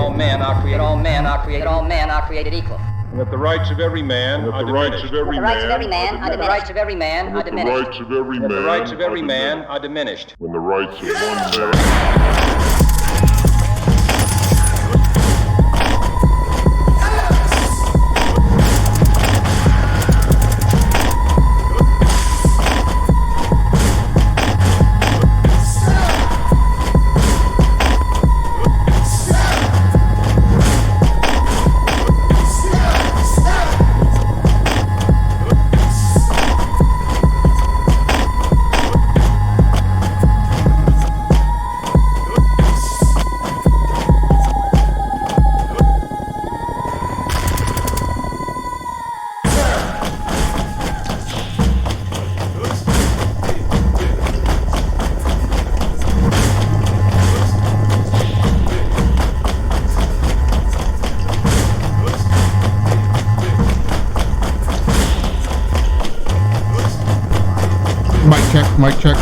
all men are created equal. And that the rights of every man are diminished. The rights of every man are diminished. The rights of every man are diminished. When the rights of one man. Mic check.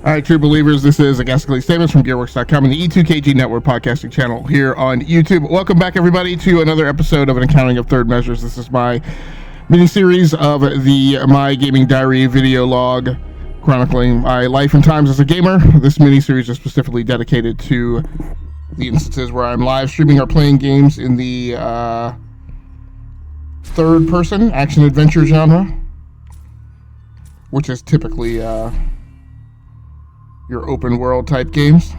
All right, true believers, this is Agasically Statements from Gearworks.com and the E2KG Network podcasting channel here on YouTube. Welcome back, everybody, to another episode of An Accounting of Third Measures. This is my mini-series of the My Gaming Diary video log chronicling my life and times as a gamer. This mini-series is specifically dedicated to the instances where I'm live streaming or playing games in the third-person action-adventure genre, which is typically your open world type games.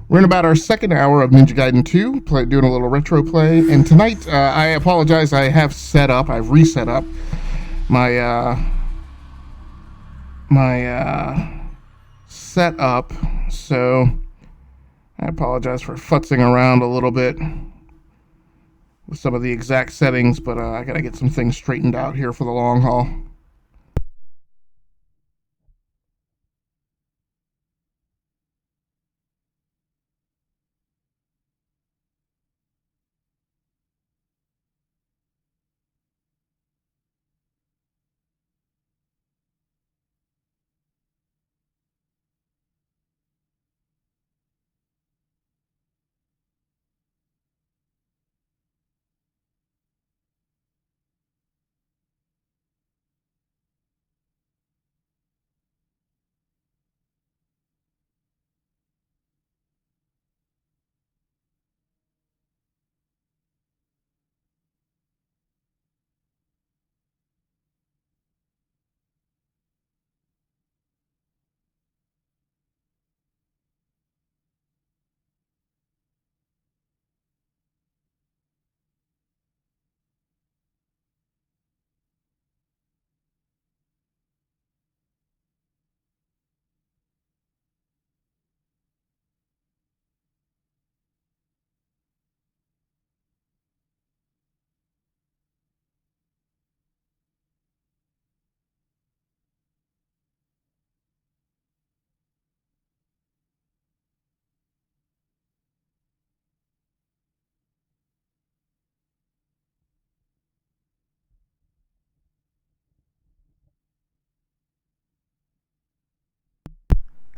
We're in about our second hour of Ninja Gaiden 2, doing a little retro play, and tonight, I apologize, I've reset up my setup, so I apologize for futzing around a little bit with some of the exact settings, but I gotta get some things straightened out here for the long haul.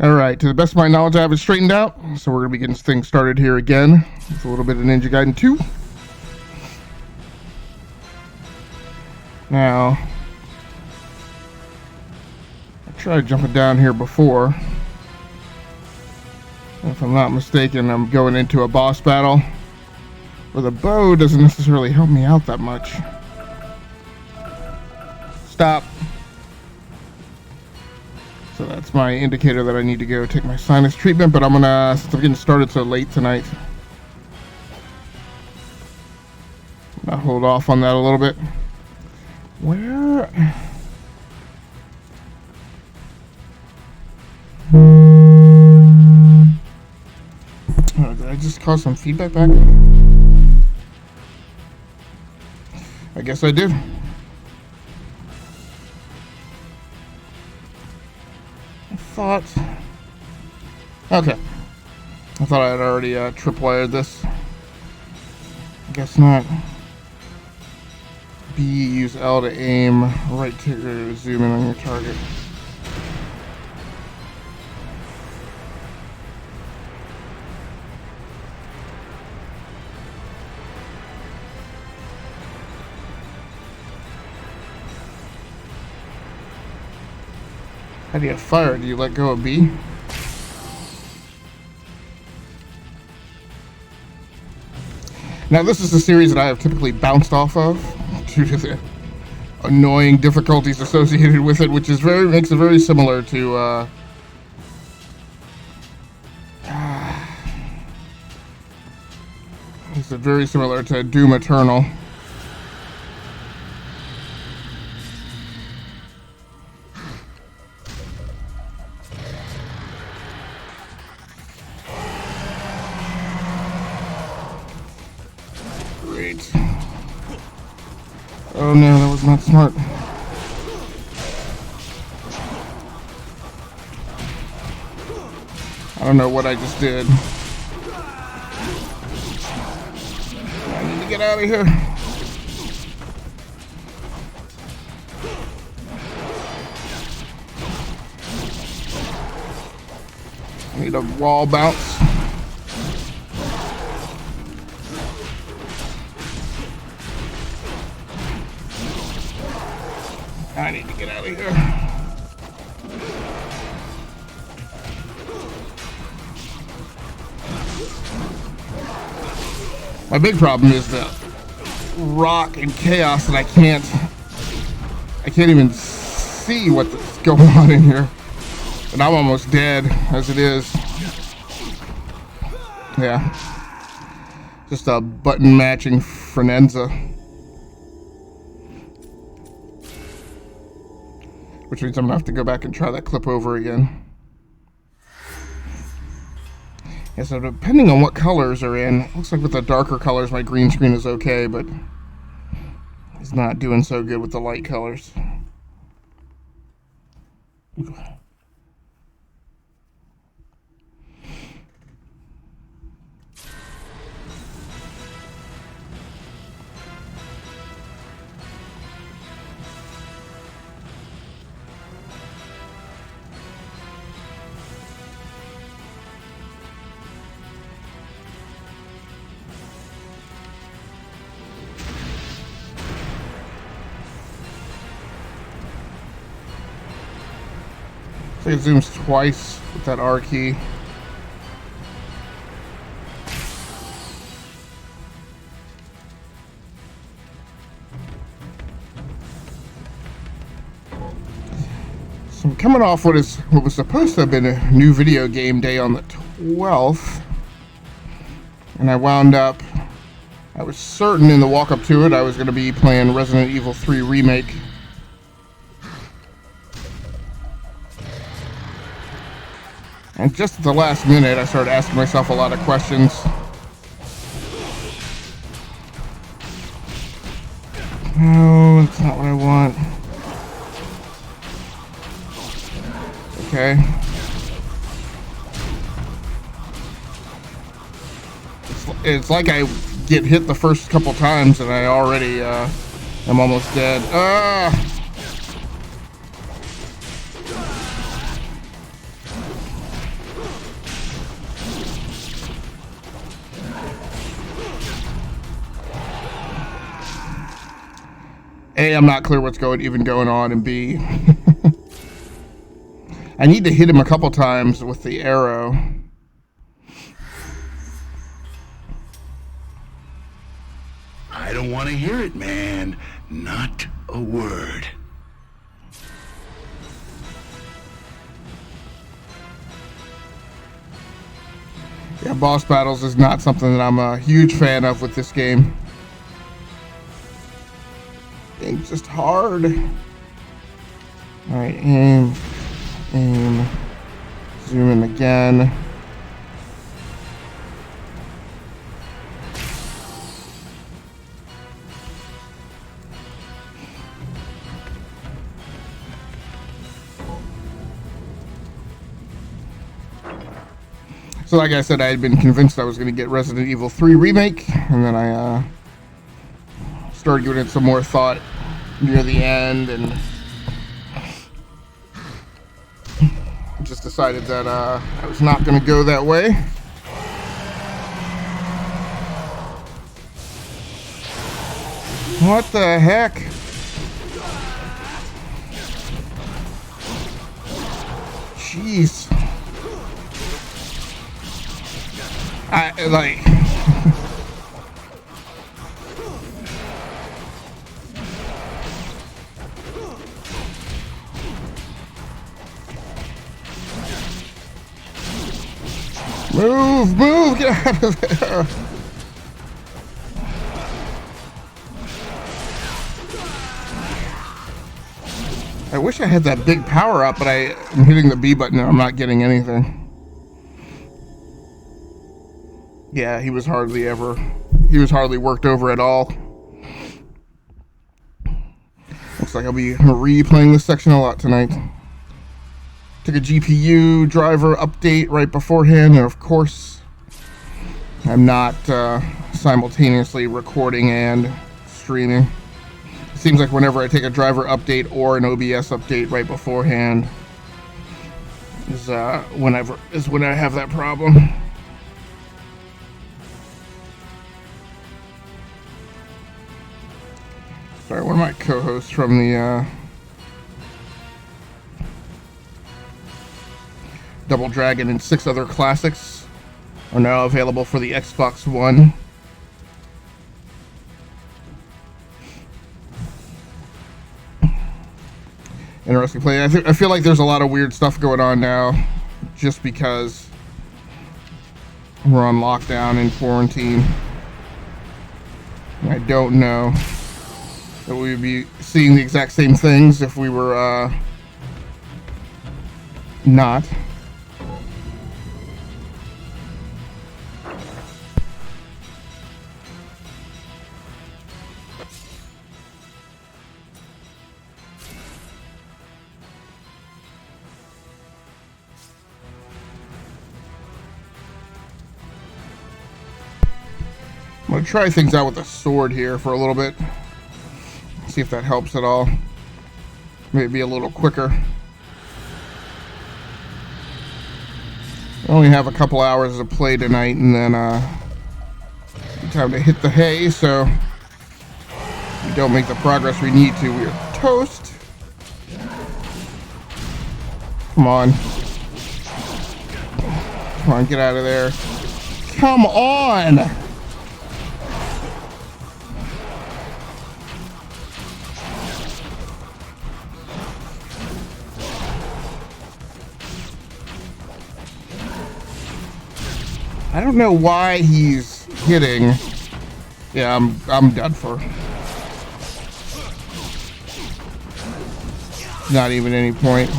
All right, to the best of my knowledge, I have it straightened out. So we're going to be getting things started here again with a little bit of Ninja Gaiden 2. Now, I tried jumping down here before. If I'm not mistaken, I'm going into a boss battle where the bow doesn't necessarily help me out that much. Stop. So that's my indicator that I need to go take my sinus treatment, but I'm gonna, since I'm getting started so late tonight, I'm gonna hold off on that a little bit. Where? Oh, did I just cause some feedback back? I guess I did. Okay. I thought I had already tripwired this. Guess not. B, use L to aim, right to zoom in on your target. How do you fire? Do you let go of B? Now this is a series that I have typically bounced off of due to the annoying difficulties associated with it, which is makes it very similar to Doom Eternal. Oh no, that was not smart. I don't know what I just did. I need to get out of here. I need a wall bounce. I need to get out of here. My big problem is the rock and chaos that I can't even see what's going on in here. And I'm almost dead as it is. Yeah. Just a button matching frenenza. Which means I'm gonna have to go back and try that clip over again. Yeah, so depending on what colors are in, it looks like with the darker colors my green screen is okay, but it's not doing so good with the light colors. So it zooms twice with that R key. So I'm coming off what was supposed to have been a new video game day on the 12th. And I was certain in the walk up to it I was going to be playing Resident Evil 3 Remake. And just at the last minute, I started asking myself a lot of questions. No, that's not what I want. Okay. It's like I get hit the first couple times and I already am almost dead. A, I'm not clear what's even going on, and B, I need to hit him a couple times with the arrow. I don't want to hear it, man. Not a word. Yeah, boss battles is not something that I'm a huge fan of with this game. Game's just hard. Alright, aim, zoom in again. So like I said, I had been convinced I was going to get Resident Evil 3 Remake, and then I started giving it some more thought near the end, and just decided that I was not going to go that way. What the heck? Jeez. I like move, get out of there. I wish I had that big power up, but I'm hitting the B button and I'm not getting anything. Yeah, he was hardly worked over at all. Looks like I'll be replaying this section a lot tonight. Took a GPU driver update right beforehand, and of course, I'm not simultaneously recording and streaming. It seems like whenever I take a driver update or an OBS update right beforehand is when I have that problem. Sorry, one of my co-hosts from the Double Dragon and 6 other classics are now available for the Xbox One. Interesting play. I feel like there's a lot of weird stuff going on now just because we're on lockdown and quarantine. I don't know that we would be seeing the exact same things if we were not. I'm going to try things out with the sword here for a little bit. See if that helps at all. Maybe a little quicker. I only have a couple hours to play tonight, and then time to hit the hay, so if we don't make the progress we need to, we are toast. Come on. Come on, get out of there. Come on! I don't know why he's hitting. Yeah, I'm done for. Not even any point.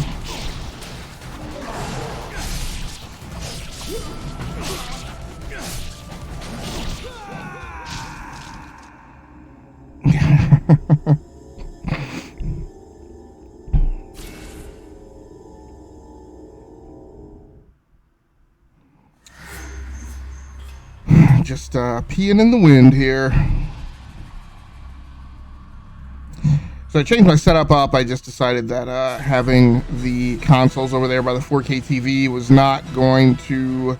Just peeing in the wind here. So I changed my setup up. I just decided that having the consoles over there by the 4K TV was not going to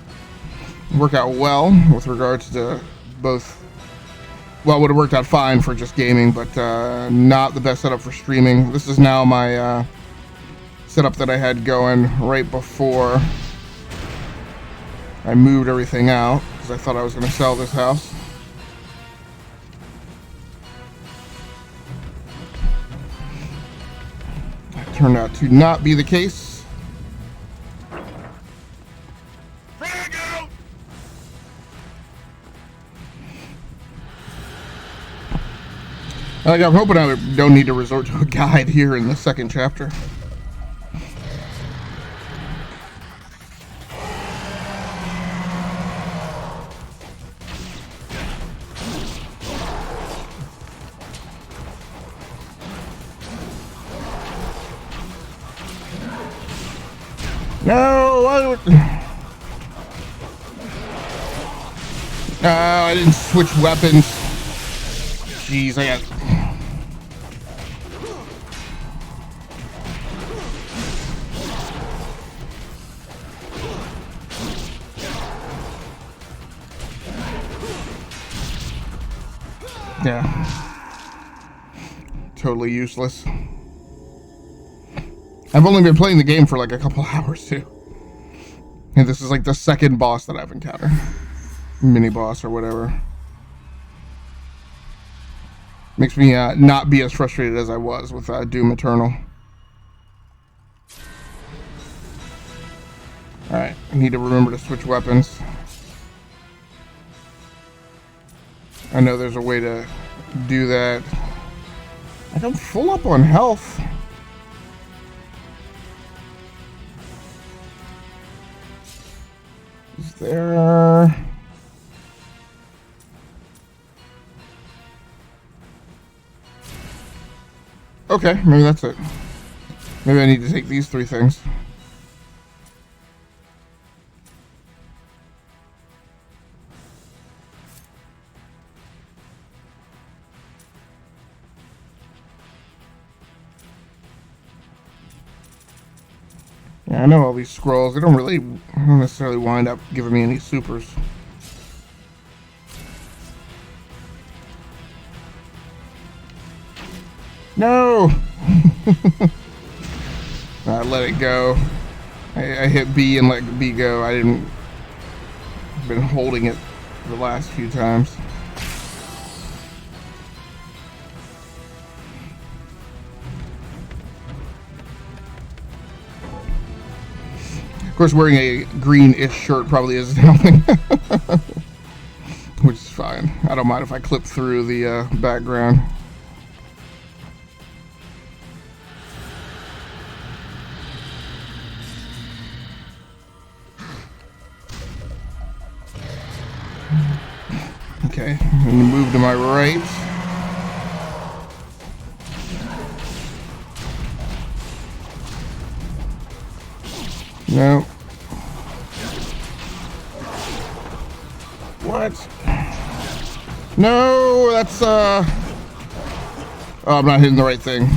work out well with regards to both well, would have worked out fine for just gaming, but not the best setup for streaming. This is now my setup that I had going right before I moved everything out, because I thought I was going to sell this house. That turned out to not be the case. Like, I'm hoping I don't need to resort to a guide here in the second chapter. No, I didn't switch weapons. Jeez, I got... Yeah. Totally useless. I've only been playing the game for like a couple hours too. And this is like the second boss that I've encountered. Mini boss or whatever. Makes me not be as frustrated as I was with Doom Eternal. Alright, I need to remember to switch weapons. I know there's a way to do that. Like, I'm full up on health. Is there... Okay, maybe that's it. Maybe I need to take these 3 things. Yeah, I know all these scrolls. They don't necessarily wind up giving me any supers. No! I let it go. I hit B and let B go. I've been holding it the last few times. Of course, wearing a greenish shirt probably isn't helping. Which is fine. I don't mind if I clip through the background. Okay, I'm gonna move to my right. No. What? No, that's oh, I'm not hitting the right thing.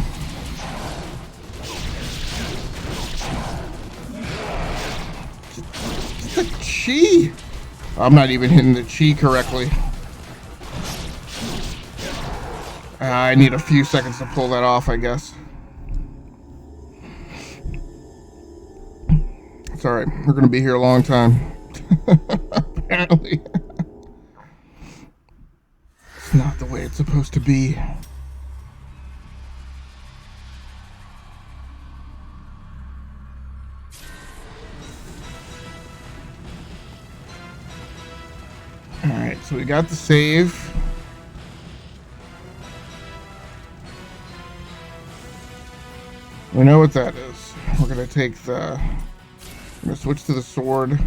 It's the chi. I'm not even hitting the chi correctly. I need a few seconds to pull that off, I guess. It's alright. We're going to be here a long time. Apparently. It's not the way it's supposed to be. Alright, so we got the save. We know what that is. We're going to take the... I'm going to switch to the sword.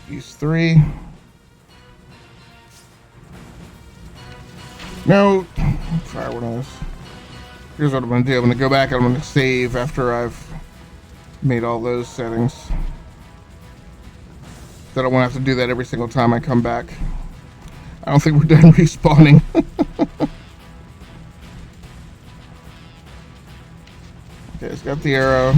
These 3. No! Try one of those. Here's what I'm going to do. I'm going to go back and I'm going to save after I've made all those settings. So I don't want to have to do that every single time I come back. I don't think we're done respawning. Okay, it's got the arrow.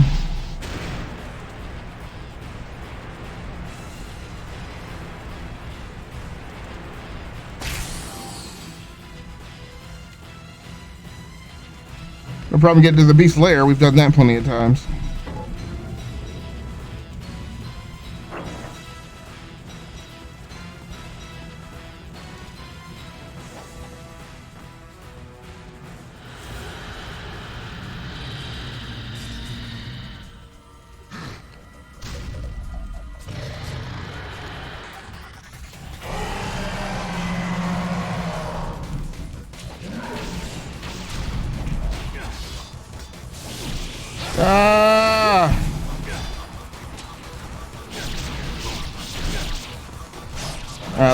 No problem getting to the beast lair. We've done that plenty of times.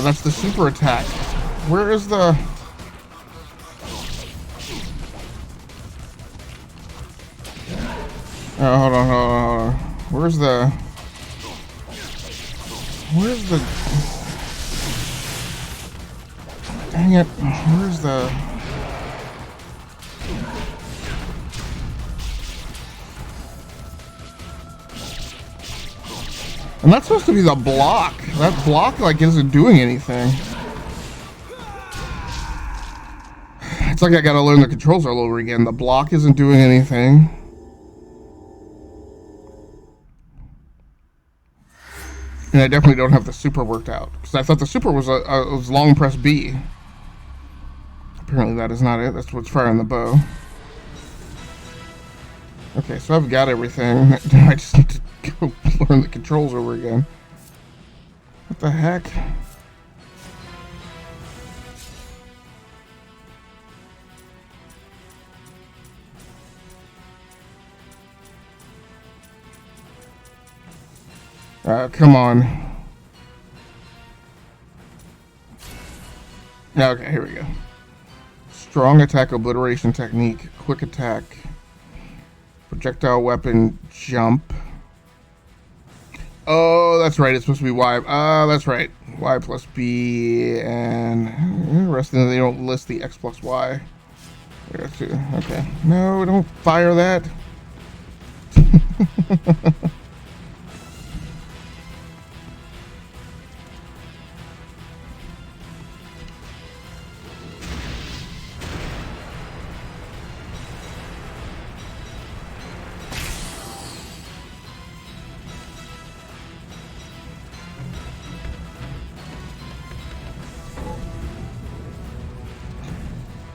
That's the super attack. Where is the... Oh, hold on. Where's the... Dang it. Where's the... And that's supposed to be the block. That block, like, isn't doing anything. It's like I gotta learn the controls all over again. The block isn't doing anything. And I definitely don't have the super worked out. Because I thought the super was was long press B. Apparently that is not it. That's what's firing the bow. Okay, so I've got everything. I just need to go learn the controls over again. What the heck? Come on. Okay, here we go. Strong attack obliteration technique. Quick attack. Projectile weapon jump. Oh, that's right. It's supposed to be Y. That's right. Y plus B, and interesting they don't list the X plus Y. Okay. No, don't fire that.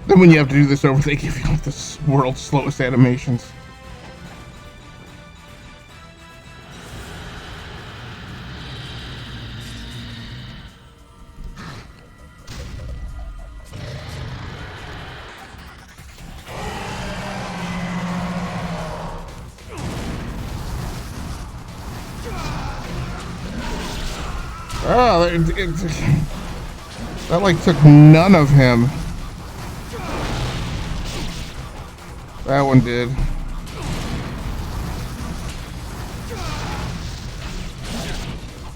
Then when you have to do this over, they give you like the world's slowest animations. Oh, that like took none of him. That one did.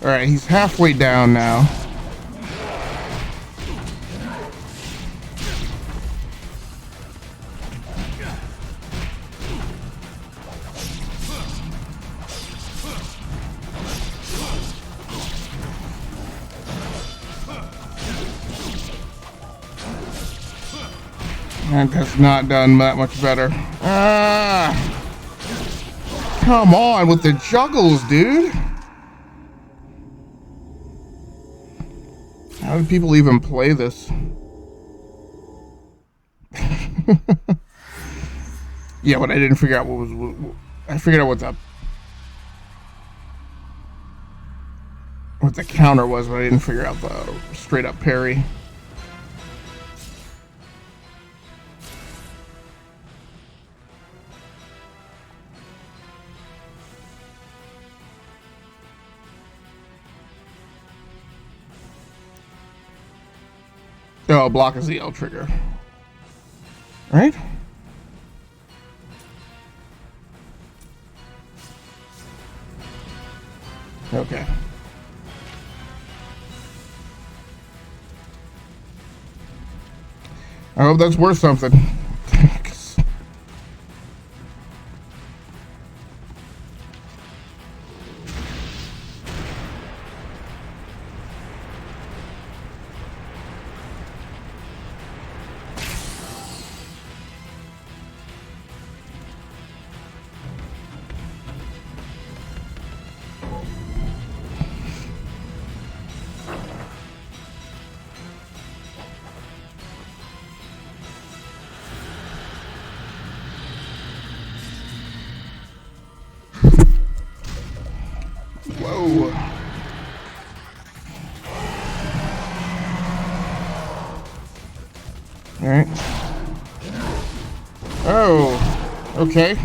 Alright, he's halfway down now. That has not done that much better. Ah! Come on with the juggles, dude! How do people even play this? Yeah, but I didn't figure out I figured out what the counter was, but I didn't figure out the straight up parry. Oh, block is the L trigger. Right? Okay. I hope that's worth something. Alright. Oh, okay.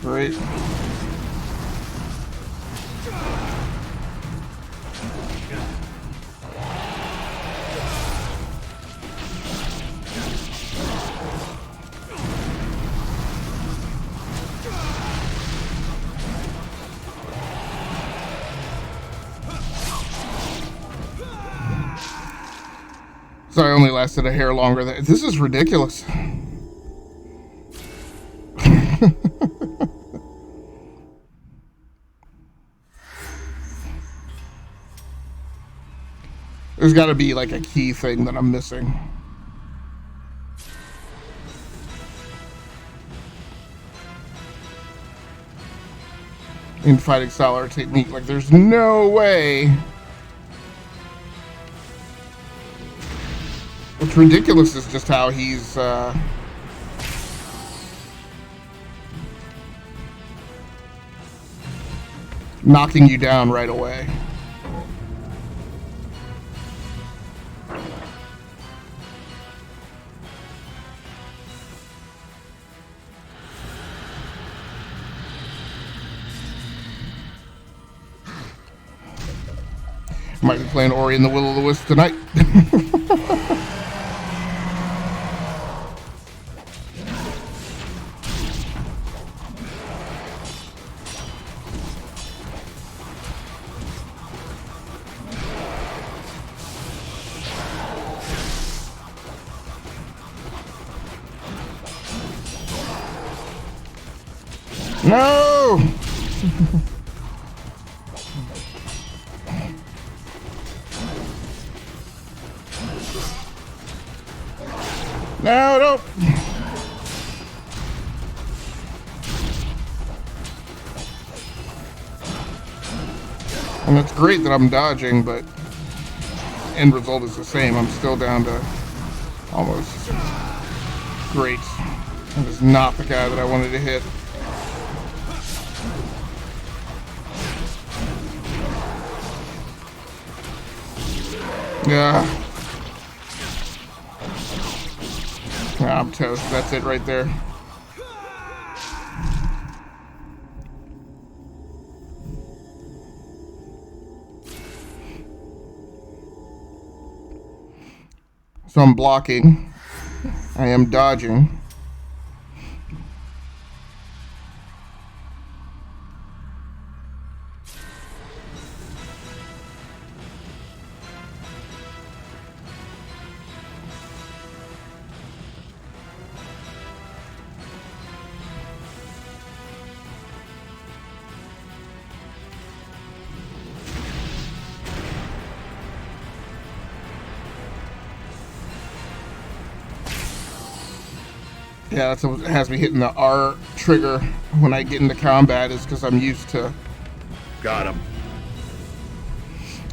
Great. So I only lasted a hair longer than this is ridiculous. There's got to be like a key thing that I'm missing. In fighting style or technique, like there's no way. What's ridiculous is just how he's knocking you down right away. Might be playing Ori and the Will of the Wisp tonight. No! No, don't. And it's great that I'm dodging, but end result is the same. I'm still down to almost. Great. That is not the guy that I wanted to hit. Yeah. I'm toast. That's it right there. So I'm blocking. I am dodging. Yeah, that's what has me hitting the R trigger when I get into combat, is because I'm used to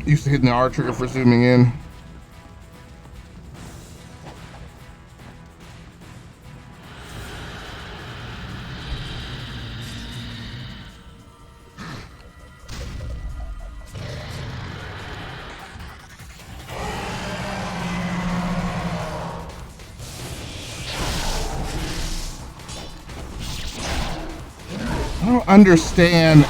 hitting the R trigger for zooming in. I don't understand.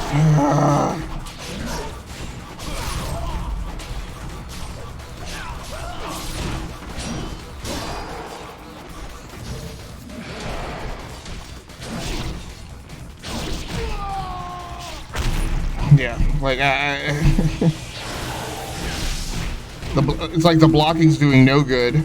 Yeah, like it's like the blocking's doing no good.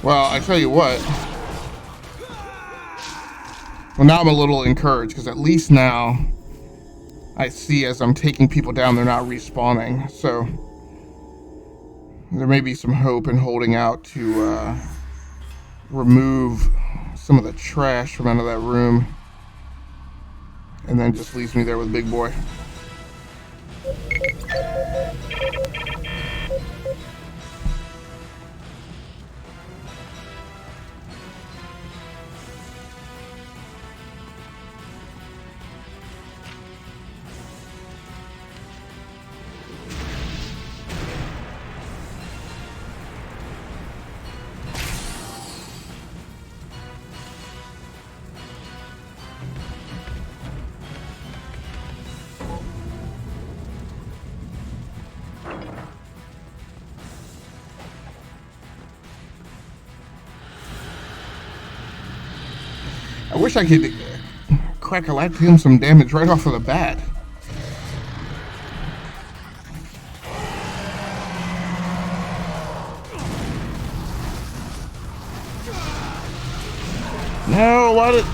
Well, I tell you what. Well, now I'm a little encouraged, because at least now I see as I'm taking people down, they're not respawning. So there may be some hope in holding out to remove some of the trash from out of that room. And then just leaves me there with Big Boy. I wish I could crack-a-lack him some damage right off of the bat. No, why did...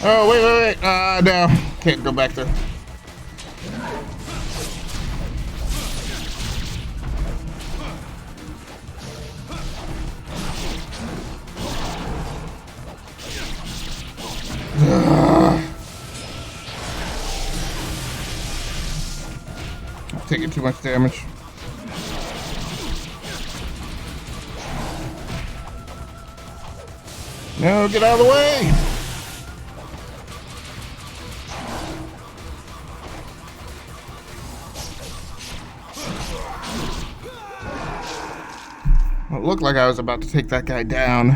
Oh, wait. No. Can't go back there. Taking too much damage. No, get out of the way! Well, it looked like I was about to take that guy down.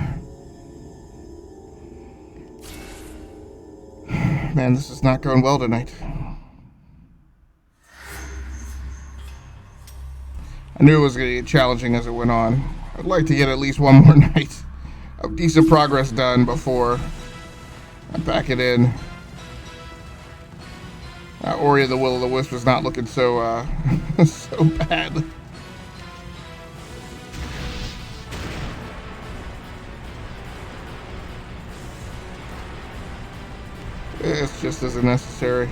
Man, this is not going well tonight. I knew it was going to get challenging as it went on. I'd like to get at least one more night of decent progress done before I pack it in. Ori of the Will of the Wisp is not looking so so bad. It's just as unnecessary.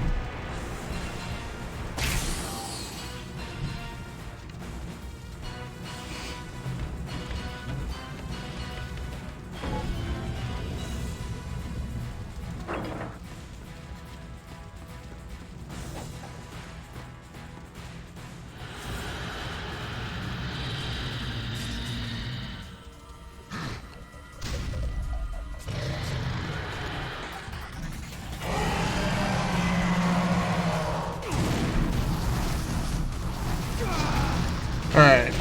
Alright,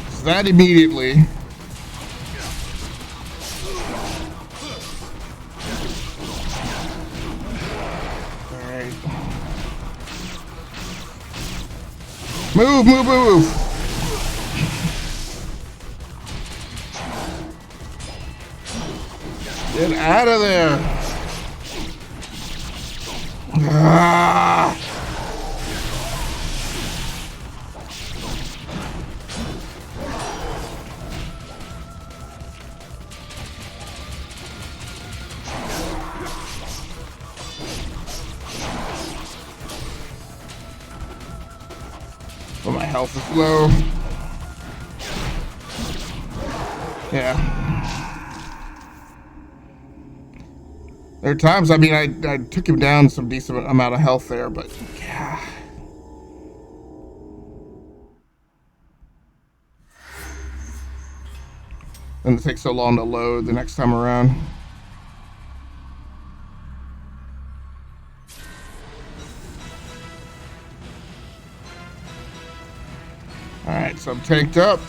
so that immediately alright. Move! Get out of there! Ah! But my health is low. Yeah. There are times, I mean, I took him down some decent amount of health there, but yeah. And it takes so long to load the next time around. Alright, so I'm tanked up.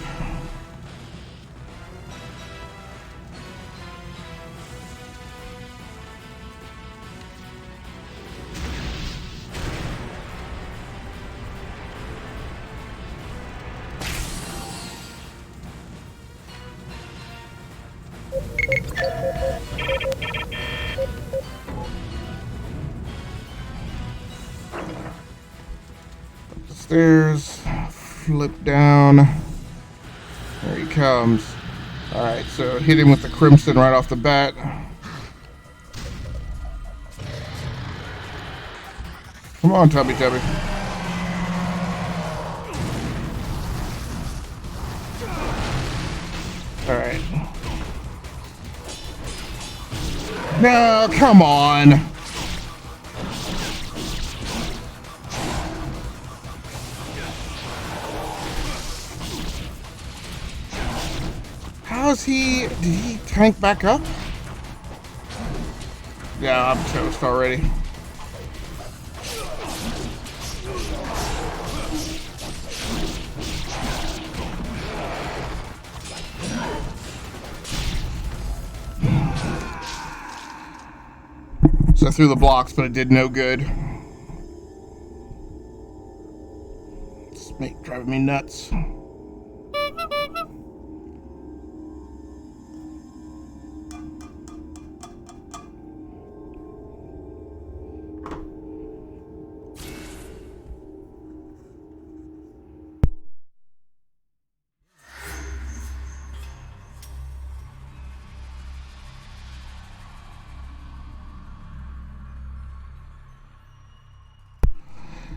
Stairs, flip down. There he comes. Alright, so hit him with the crimson right off the bat. Come on, Tubby Tubby. Alright. No, come on. How's he... Did he tank back up? Yeah, I'm toast already. So I threw the blocks, but it did no good. It's driving me nuts.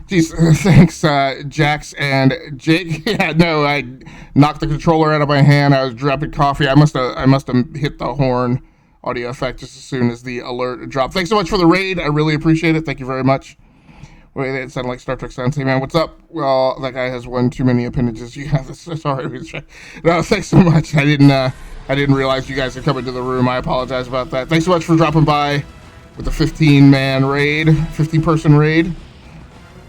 Jeez, thanks, Jax and Jake. Yeah, no, I knocked the controller out of my hand. I was dropping coffee. I must have hit the horn audio effect just as soon as the alert dropped. Thanks so much for the raid. I really appreciate it. Thank you very much. Wait, it sounded like Star Trek sounds. Hey, man, what's up? Well, that guy has one too many appendages. You have this. Sorry. No, thanks so much. I didn't realize you guys had come into the room. I apologize about that. Thanks so much for dropping by with the 15-man raid, 15-person raid.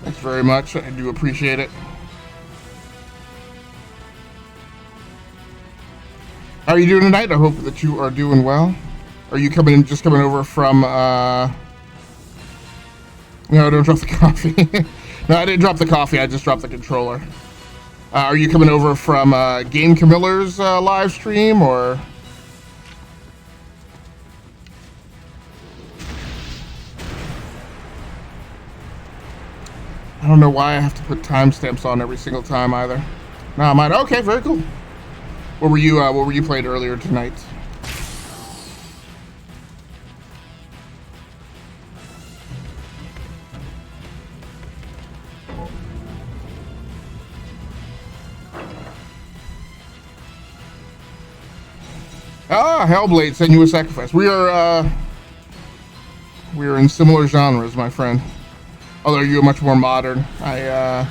Thanks very much. I do appreciate it. How are you doing tonight? I hope that you are doing well. Are you just coming over from, No, don't drop the coffee. No, I didn't drop the coffee. I just dropped the controller. Are you coming over from Game Camiller's live stream, or... I don't know why I have to put timestamps on every single time either. No, I might. Okay, very cool. What were you playing earlier tonight? Ah, Hellblade, Senua's Sacrifice. We are in similar genres, my friend. Although you're much more modern. I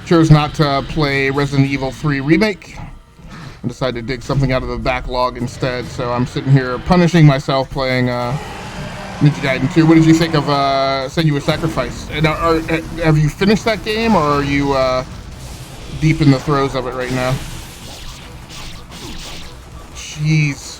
chose not to play Resident Evil 3 Remake and decided to dig something out of the backlog instead. So I'm sitting here punishing myself playing Ninja Gaiden 2. What did you think of Senua's Sacrifice? And have you finished that game, or are you deep in the throes of it right now? Jeez.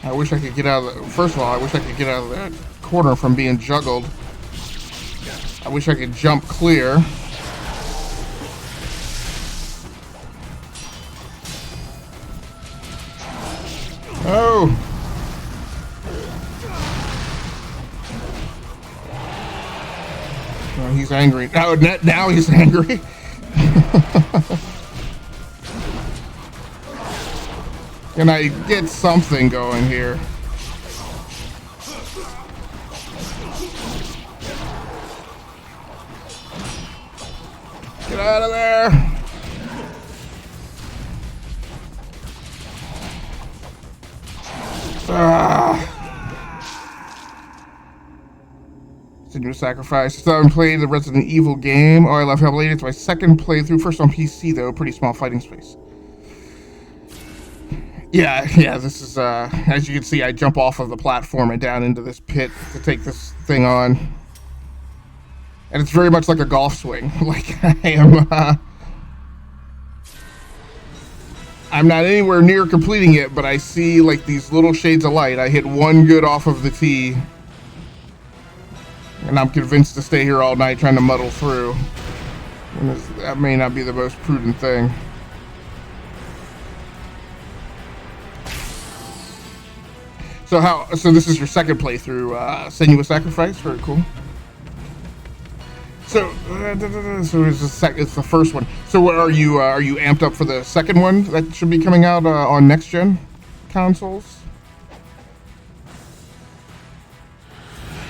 I wish I could get out of the... First of all, I wish I could get out of that corner from being juggled. I wish I could jump clear. Oh! Oh, he's angry. Oh, now he's angry. Can I get something going here? Get out of there! Senua's Sacrifice. So I'm playing the Resident Evil game. Oh, I love Hellblade. It's my second playthrough. First on PC, though. Pretty small fighting space. Yeah, this is, as you can see, I jump off of the platform and down into this pit to take this thing on. And it's very much like a golf swing. Like, I'm not anywhere near completing it, but I see, like, these little shades of light. I hit one good off of the tee. And I'm convinced to stay here all night trying to muddle through. And that may not be the most prudent thing. So this is your second playthrough, Senua's Sacrifice? Very cool. So it's the first one. So what, are you amped up for the second one that should be coming out on next gen consoles?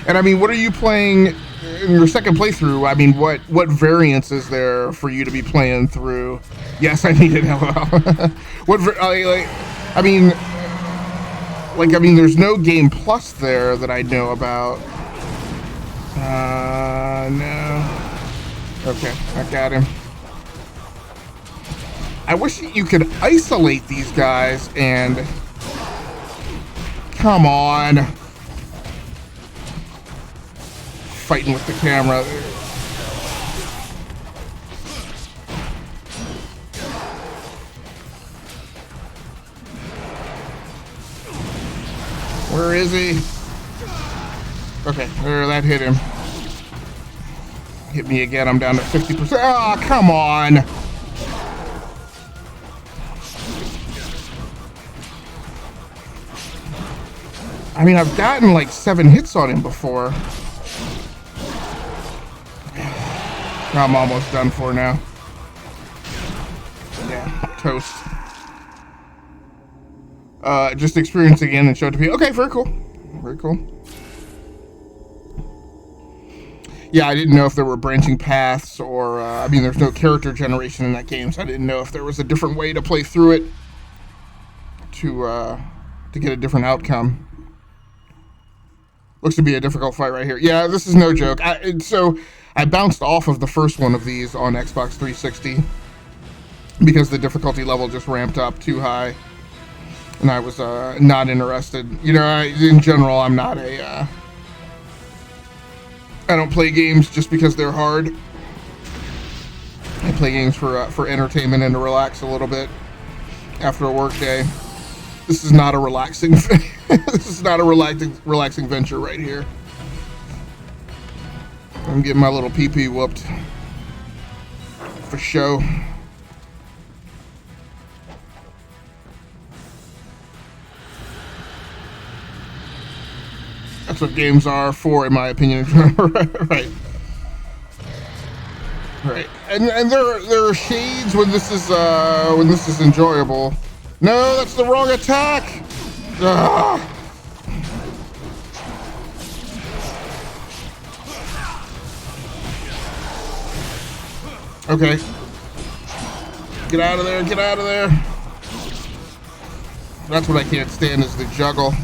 And I mean, what are you playing in your second playthrough? I mean, what variants is there for you to be playing through? Yes, I need it. LOL. I mean, there's no Game Plus there that I know about. No. Okay, I got him. I wish you could isolate these guys and... Come on. Fighting with the camera. Where is he? Okay, there, that hit him. Hit me again, I'm down to 50%. Oh, come on! I mean, I've gotten like 7 hits on him before. I'm almost done for now. Yeah, toast. Just experience again and show it to people. Okay, very cool. Very cool. Yeah, I didn't know if there were branching paths or, I mean, there's no character generation in that game, so I didn't know if there was a different way to play through it to get a different outcome. Looks to be a difficult fight right here. Yeah, this is no joke. So I bounced off of the first one of these on Xbox 360 because the difficulty level just ramped up too high. And I was not interested. You know, in general, I'm not a... I don't play games just because they're hard. I play games for entertainment and to relax a little bit after a work day. This is not a relaxing... this is not a relaxing venture right here. I'm getting my little pee-pee whooped. For show. That's what games are for, in my opinion. Right. Right. And there are shades when this is enjoyable. No, that's the wrong attack. Ugh. Okay. Get out of there, get out of there. That's what I can't stand is the juggle.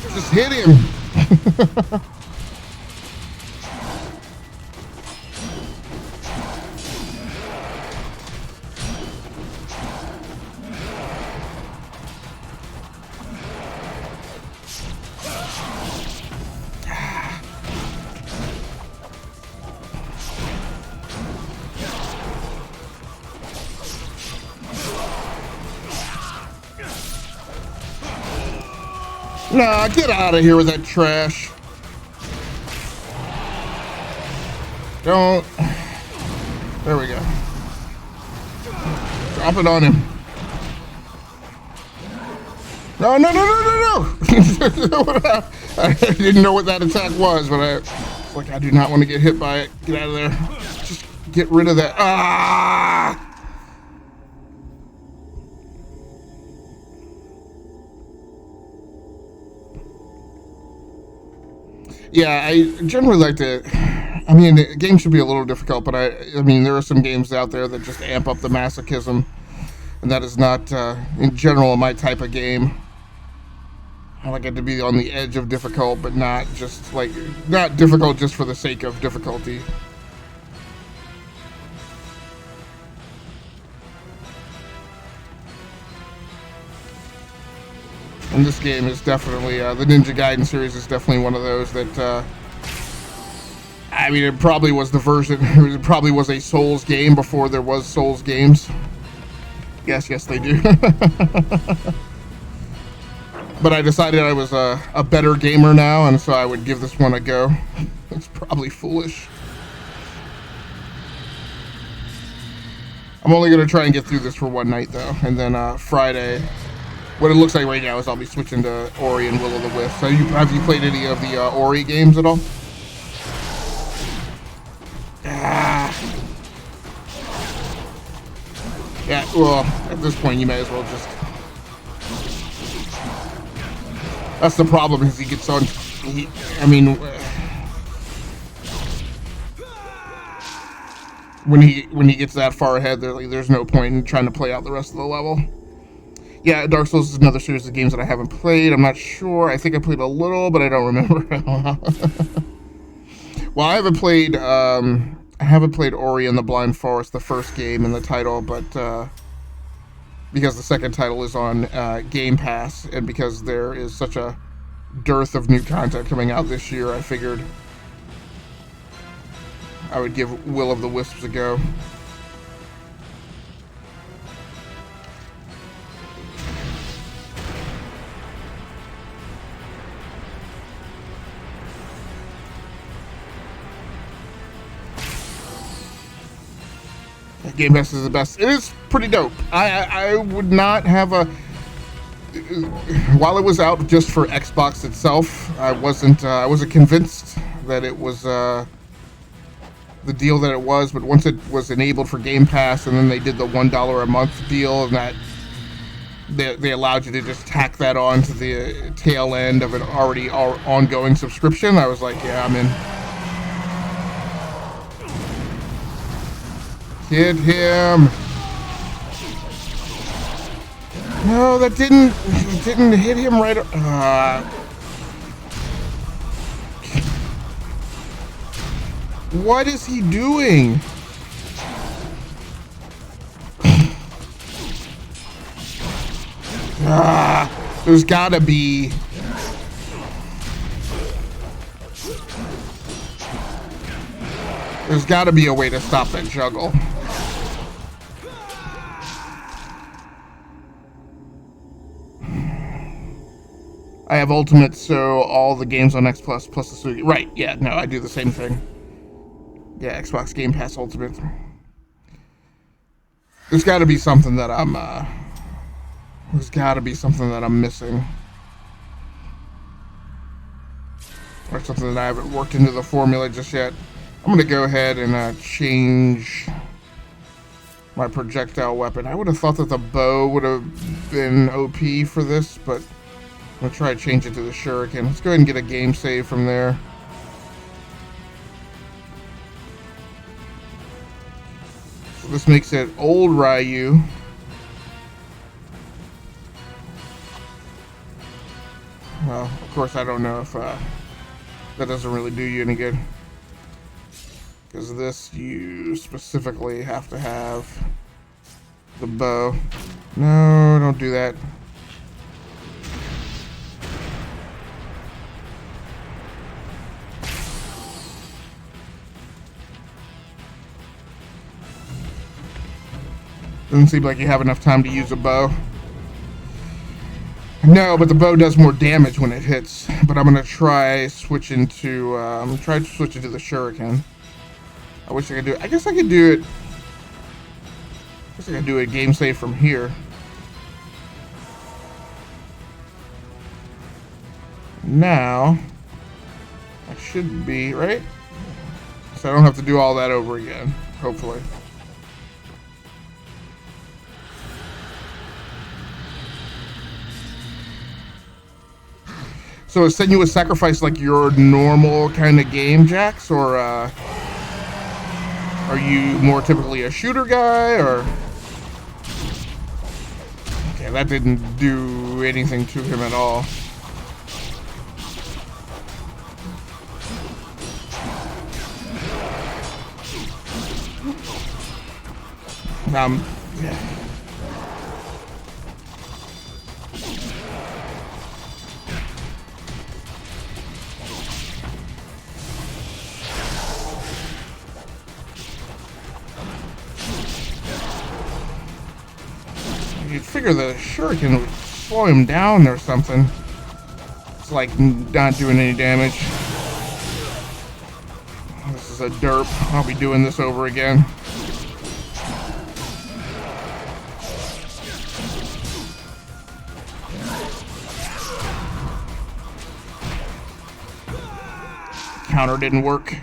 Just hit him. Nah, get out of here with that trash. Don't. There we go. Drop it on him. No, no, no, no, no, no. I didn't know what that attack was, but I do not want to get hit by it. Get out of there. Just get rid of that. Ah! Yeah, I generally like to... I mean, the game should be a little difficult, but I mean, there are some games out there that just amp up the masochism, and that is not, in general, my type of game. I like it to be on the edge of difficult, but not just, like, not difficult just for the sake of difficulty. And this game is definitely, the Ninja Gaiden series is definitely one of those that, I mean, it probably was the version, it probably was a Souls game before there was Souls games. Yes, they do. But I decided I was a better gamer now, and so I would give this one a go. It's probably foolish. I'm only going to try and get through this for one night, though. And then Friday, what it looks like right now is I'll be switching to Ori and Will of the Wisp. So have you played any of the Ori games at all? Yeah, well, at this point you may as well just... That's the problem, is he gets on... When he gets that far ahead, there's no point in trying to play out the rest of the level. Yeah, Dark Souls is another series of games that I haven't played. I'm not sure. I think I played a little, but I don't remember. Well, I haven't played Ori and the Blind Forest, the first game in the title, but because the second title is on Game Pass, and because there is such a dearth of new content coming out this year, I figured I would give Will of the Wisps a go. Game Pass is the best. It is pretty dope. I would not have a... While it was out just for Xbox itself, I wasn't convinced that it was the deal that it was, but once it was enabled for Game Pass, and then they did the $1 a month deal, and that they allowed you to just tack that on to the tail end of an already ongoing subscription, I was like, yeah, I'm in. Hit him. No, that didn't hit him right. What is he doing? There's gotta be. There's gotta be a way to stop that juggle. I have Ultimate, so all the games on X plus the Sugi. Right, yeah, no, I do the same thing. Yeah, Xbox Game Pass Ultimate. There's gotta be something that I'm, missing. Or something that I haven't worked into the formula just yet. I'm gonna go ahead and change my projectile weapon. I would have thought that the bow would have been OP for this, but I'm gonna try to change it to the shuriken. Let's go ahead and get a game save from there. So this makes it old Ryu. Well, of course I don't know if that doesn't really do you any good. Because this, you specifically have to have the bow. No, don't do that. Doesn't seem like you have enough time to use a bow. No, but the bow does more damage when it hits. But I'm gonna try switching to the shuriken. I wish I could do it. I guess I could do it. I guess I could do a game save from here. Now I should be right, so I don't have to do all that over again. Hopefully. So is Senua's Sacrifice like your normal kind of game, Jax, or are you more typically a shooter guy, or? Okay, that didn't do anything to him at all. Yeah. You'd figure the shuriken would slow him down or something. It's like not doing any damage. This is a derp. I'll be doing this over again. counter didn't work.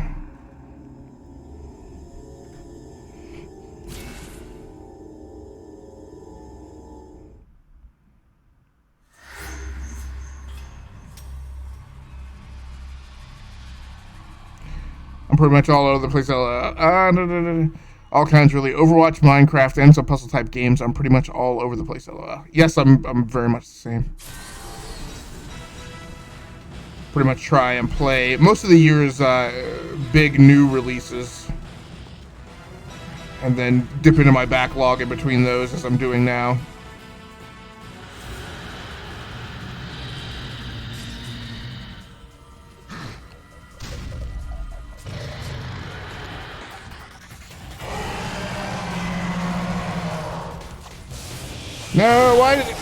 I'm pretty much all over the place. All kinds, really. Overwatch, Minecraft, and some puzzle type games. I'm pretty much all over the place. Yes, I'm very much the same. Pretty much try and play most of the year's big new releases, and then dip into my backlog in between those, as I'm doing now. No, why did it...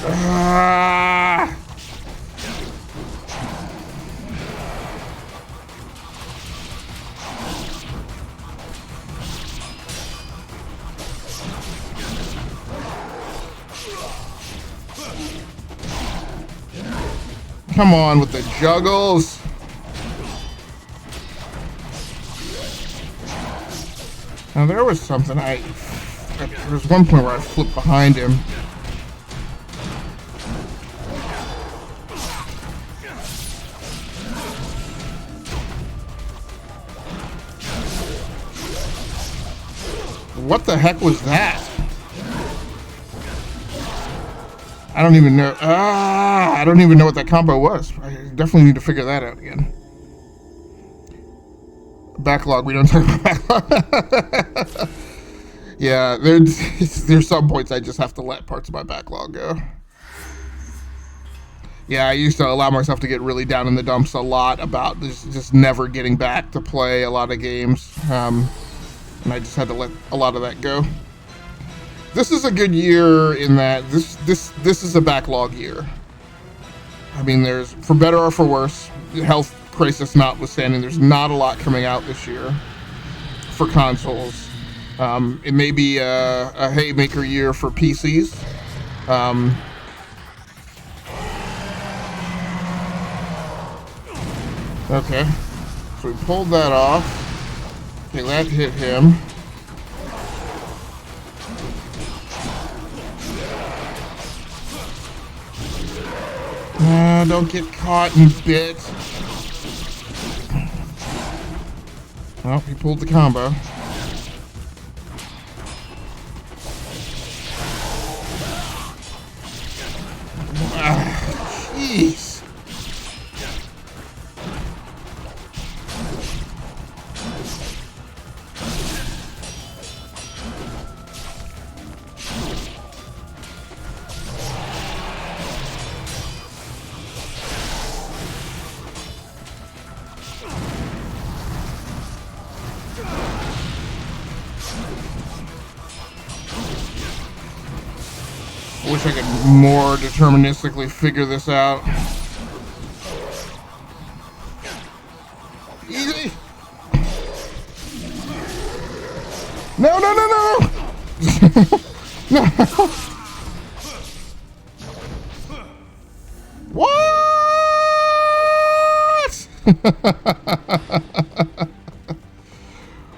Come on with the juggles. Now there was something there was one point where I flipped behind him. What the heck was that? I don't even know. I don't even know what that combo was. I definitely need to figure that out again. Backlog. We don't talk about backlog. Yeah, there's some points I just have to let parts of my backlog go. Yeah, I used to allow myself to get really down in the dumps a lot about just never getting back to play a lot of games. And I just had to let a lot of that go. This is a good year in that this is a backlog year. I mean, there's, for better or for worse, health crisis notwithstanding, there's not a lot coming out this year for consoles. It may be a haymaker year for PCs. Okay, so we pulled that off. Okay, that hit him. Don't get caught, you bit. Well, he pulled the combo. Jeez. I wish I could more deterministically figure this out. Easy. No, no, no, no. No. What?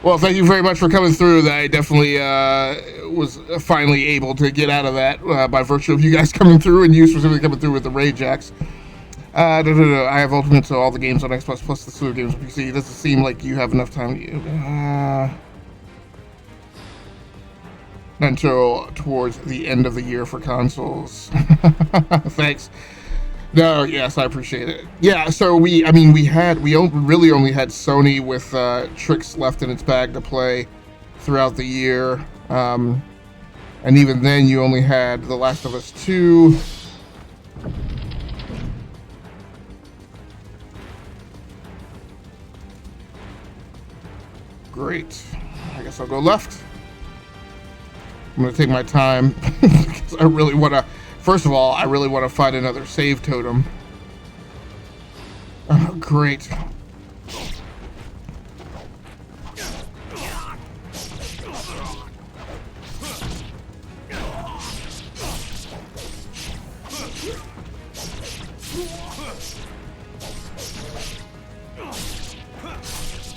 Well, thank you very much for coming through. I definitely was finally able to get out of that by virtue of you guys coming through, and you specifically coming through with the raid, Jax. I have Ultimate, so all the games on Xbox plus the slew of games on PC. It doesn't seem like you have enough time. Until towards the end of the year for consoles. Thanks. No, yes, I appreciate it. Yeah, so we really only had Sony with tricks left in its bag to play throughout the year. And even then, you only had The Last of Us 2. Great. I guess I'll go left. I'm going to take my time because I really want to... First of all, I really want to find another save totem. Oh, great.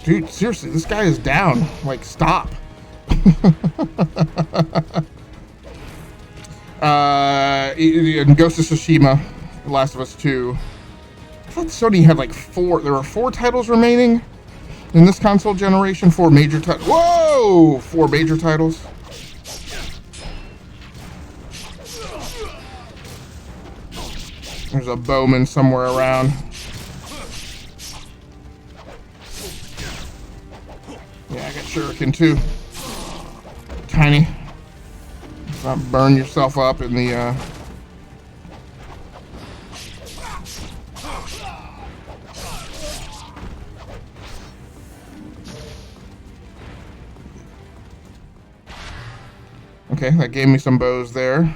Dude, seriously, this guy is down. Like, stop. In Ghost of Tsushima, The Last of Us 2. I thought Sony had like 4. There were 4 titles remaining in this console generation. 4 major titles. Whoa! 4 major titles. There's a bowman somewhere around. Yeah, I got shuriken too. Tiny. Let's not burn yourself up in the Okay, that gave me some bows there.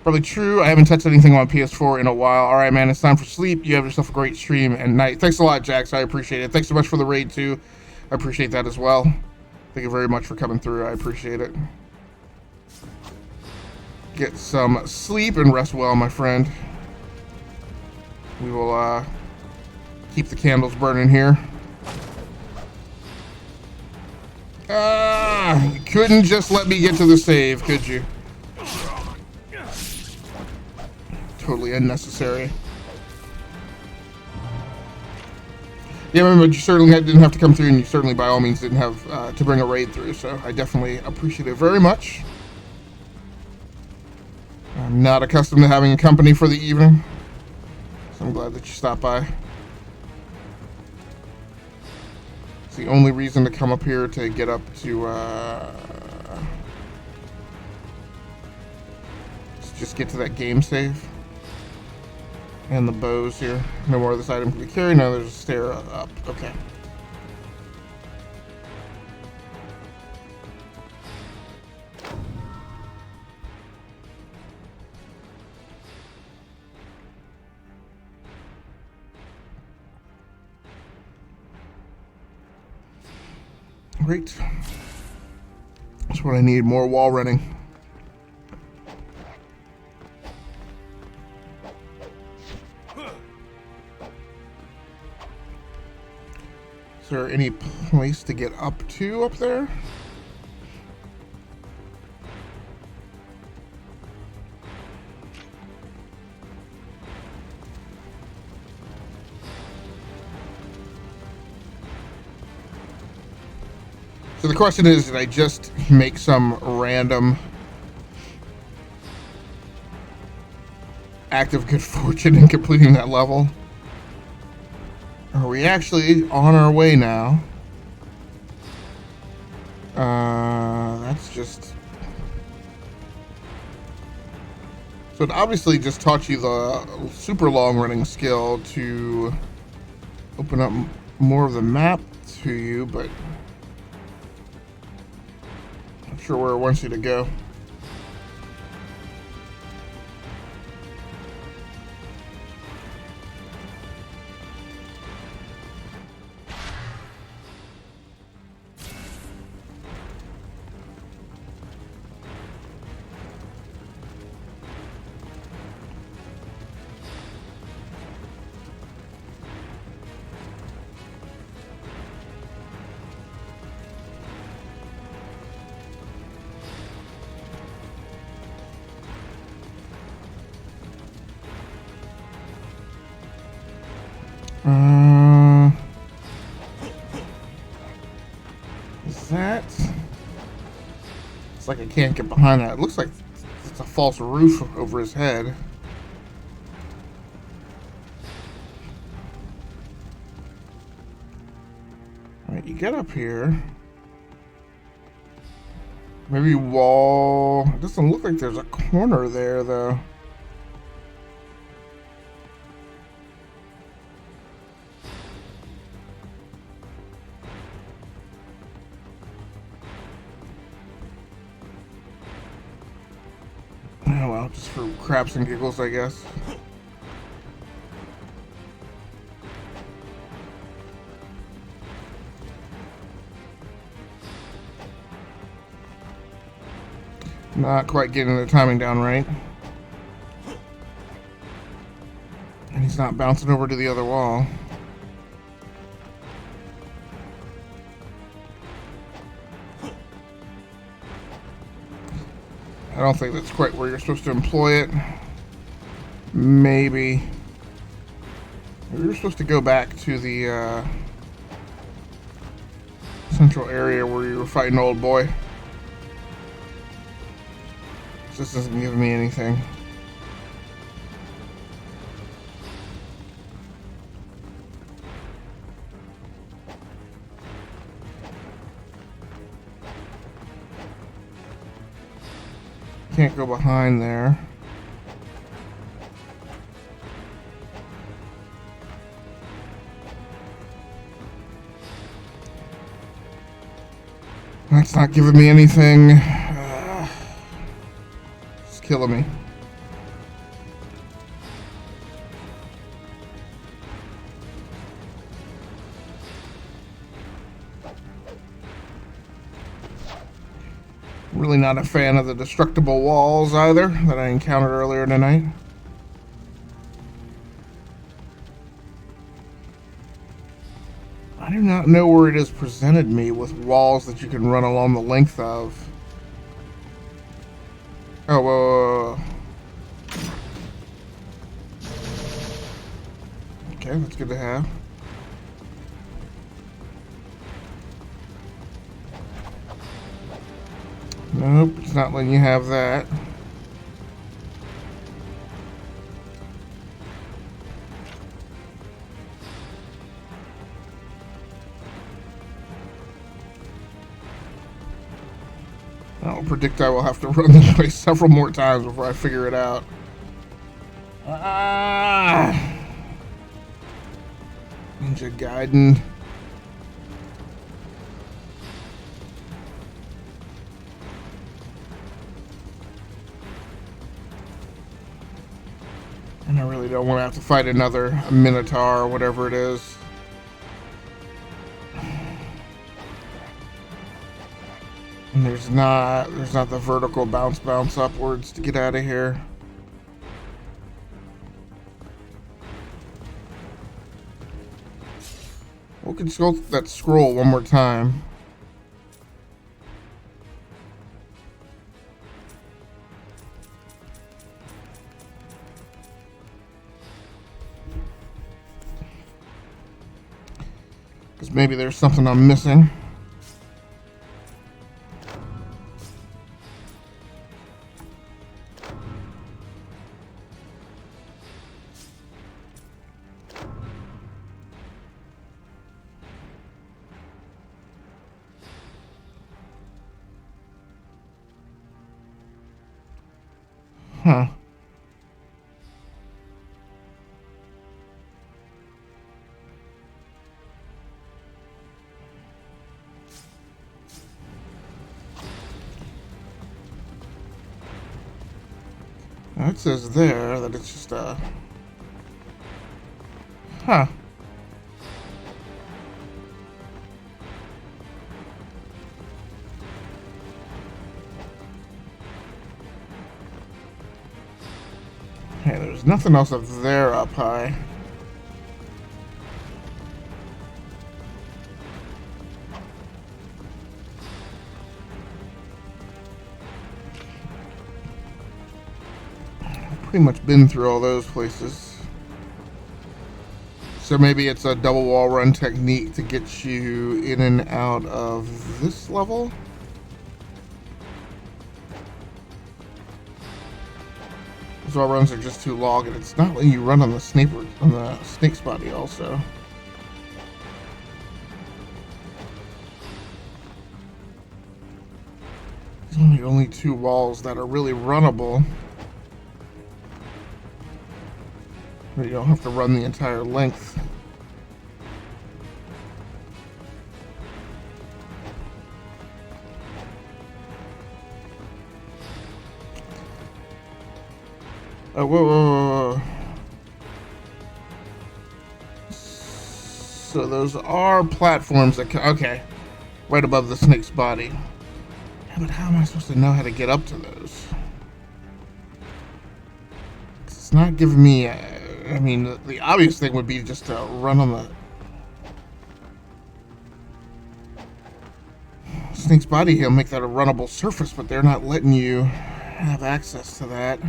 Probably true. I haven't touched anything on PS4 in a while. All right, man, it's time for sleep. You have yourself a great stream and night. Thanks a lot, Jax. I appreciate it. Thanks so much for the raid, too. I appreciate that as well. Thank you very much for coming through. I appreciate it. Get some sleep and rest well, my friend. We will keep the candles burning here. You couldn't just let me get to the save, could you? Totally unnecessary. Yeah, remember, you certainly didn't have to come through, and you certainly, by all means, didn't have to bring a raid through, so I definitely appreciate it very much. I'm not accustomed to having a company for the evening, so I'm glad that you stopped by. It's the only reason to come up here to get up to, just get to that game save. And the bows here. No more of this item can be carried. Now there's a stair up. Okay. Great. That's what I need. More wall running. Is there any place to get up to up there? So the question is, did I just make some random act of good fortune in completing that level? Are we actually on our way now? That's just... So it obviously just taught you the super long running skill to open up more of the map to you, but I'm not sure where it wants you to go. Is that? It's like I can't get behind that. It looks like it's a false roof over his head. Alright, you get up here. Maybe wall. It doesn't look like there's a corner there, though. Oh well, just for craps and giggles, I guess. Not quite getting the timing down right. And he's not bouncing over to the other wall. I don't think that's quite where you're supposed to employ it. Maybe. You're supposed to go back to the central area where you were fighting Old Boy. This doesn't give me anything. Can't go behind there. That's not giving me anything. It's killing me. Really not a fan of the destructible walls either that I encountered earlier tonight. I do not know where it has presented me with walls that you can run along the length of. Oh, whoa. Okay, that's good to have. Nope, it's not letting you have that. I'll predict I will have to run this place several more times before I figure it out. Ninja Gaiden. And I really don't want to have to fight another Minotaur or whatever it is. And there's not the vertical bounce upwards to get out of here. We can scroll that scroll one more time. Because maybe there's something I'm missing. Huh. Now it says there that it's just a... Huh. Hey, there's nothing else up there up high. I've pretty much been through all those places. So maybe it's a double wall run technique to get you in and out of this level? These wall runs are just too long, and it's not letting you run on the snake's body also. These are the only two walls that are really runnable. But you don't have to run the entire length. Oh, whoa. So those are platforms that can, okay, right above the snake's body. Yeah, but how am I supposed to know how to get up to those? It's not giving me, I mean, the obvious thing would be just to run on the snake's body. He'll make that a runnable surface, but they're not letting you have access to that.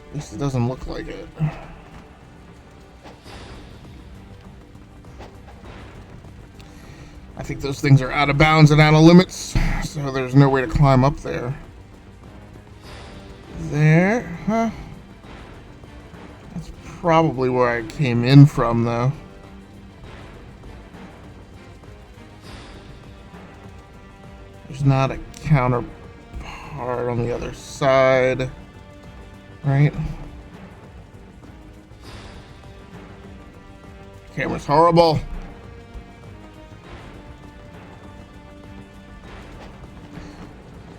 At least it doesn't look like it. I think those things are out of bounds and out of limits, so there's no way to climb up there. There, huh? That's probably where I came in from, though. There's not a counterpart on the other side, right? Camera's horrible.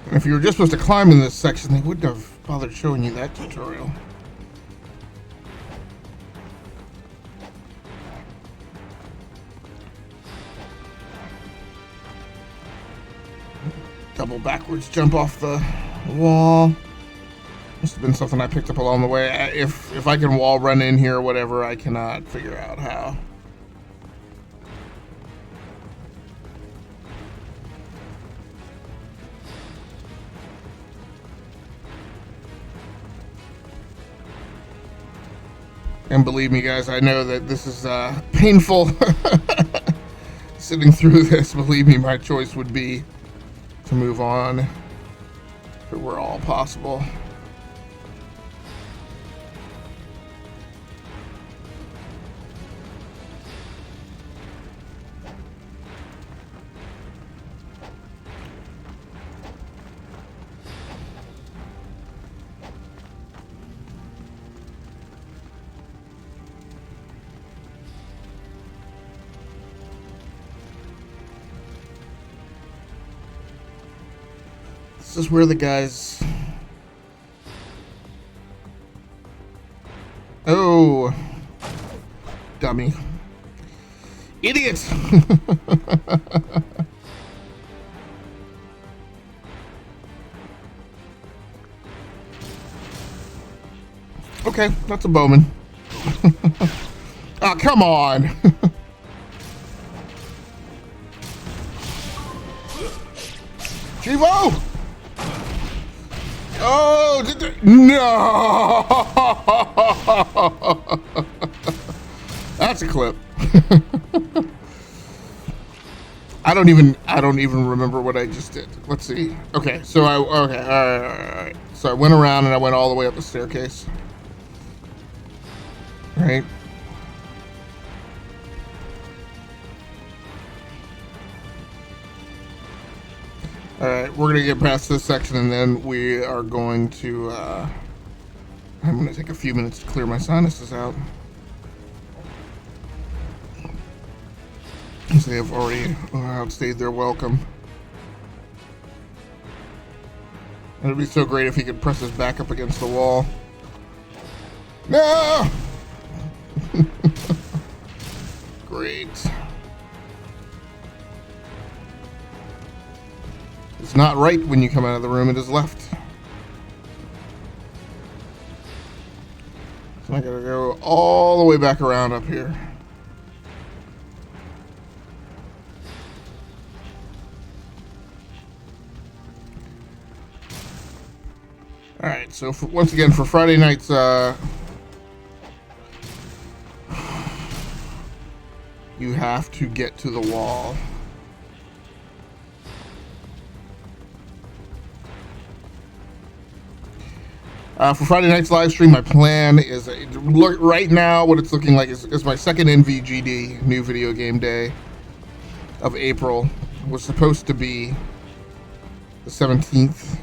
And if you were just supposed to climb in this section, they wouldn't have bothered showing you that tutorial. Double backwards jump off the wall. Must have been something I picked up along the way. If I can wall run in here or whatever, I cannot figure out how. And believe me, guys, I know that this is painful. Sitting through this, believe me, my choice would be to move on if it were all possible. This is where the guys... Oh, dummy. Idiot! Okay, that's a bowman. Oh, come on! Chivo! Oh, no! That's a clip. I don't even remember what I just did. Let's see. Okay, so all right. So I went around and I went all the way up the staircase. Right. Alright, we're going to get past this section and then we are going to, I'm going to take a few minutes to clear my sinuses out. Because they have already outstayed their welcome. And it'd be so great if he could press his back up against the wall. No! Great. It's not right when you come out of the room, it is left. So I gotta go all the way back around up here. Alright, so once again, for Friday nights, you have to get to the wall. For Friday night's live stream, my plan is, right now, what it's looking like is my second NVGD, New Video Game Day, of April. Was supposed to be the 17th.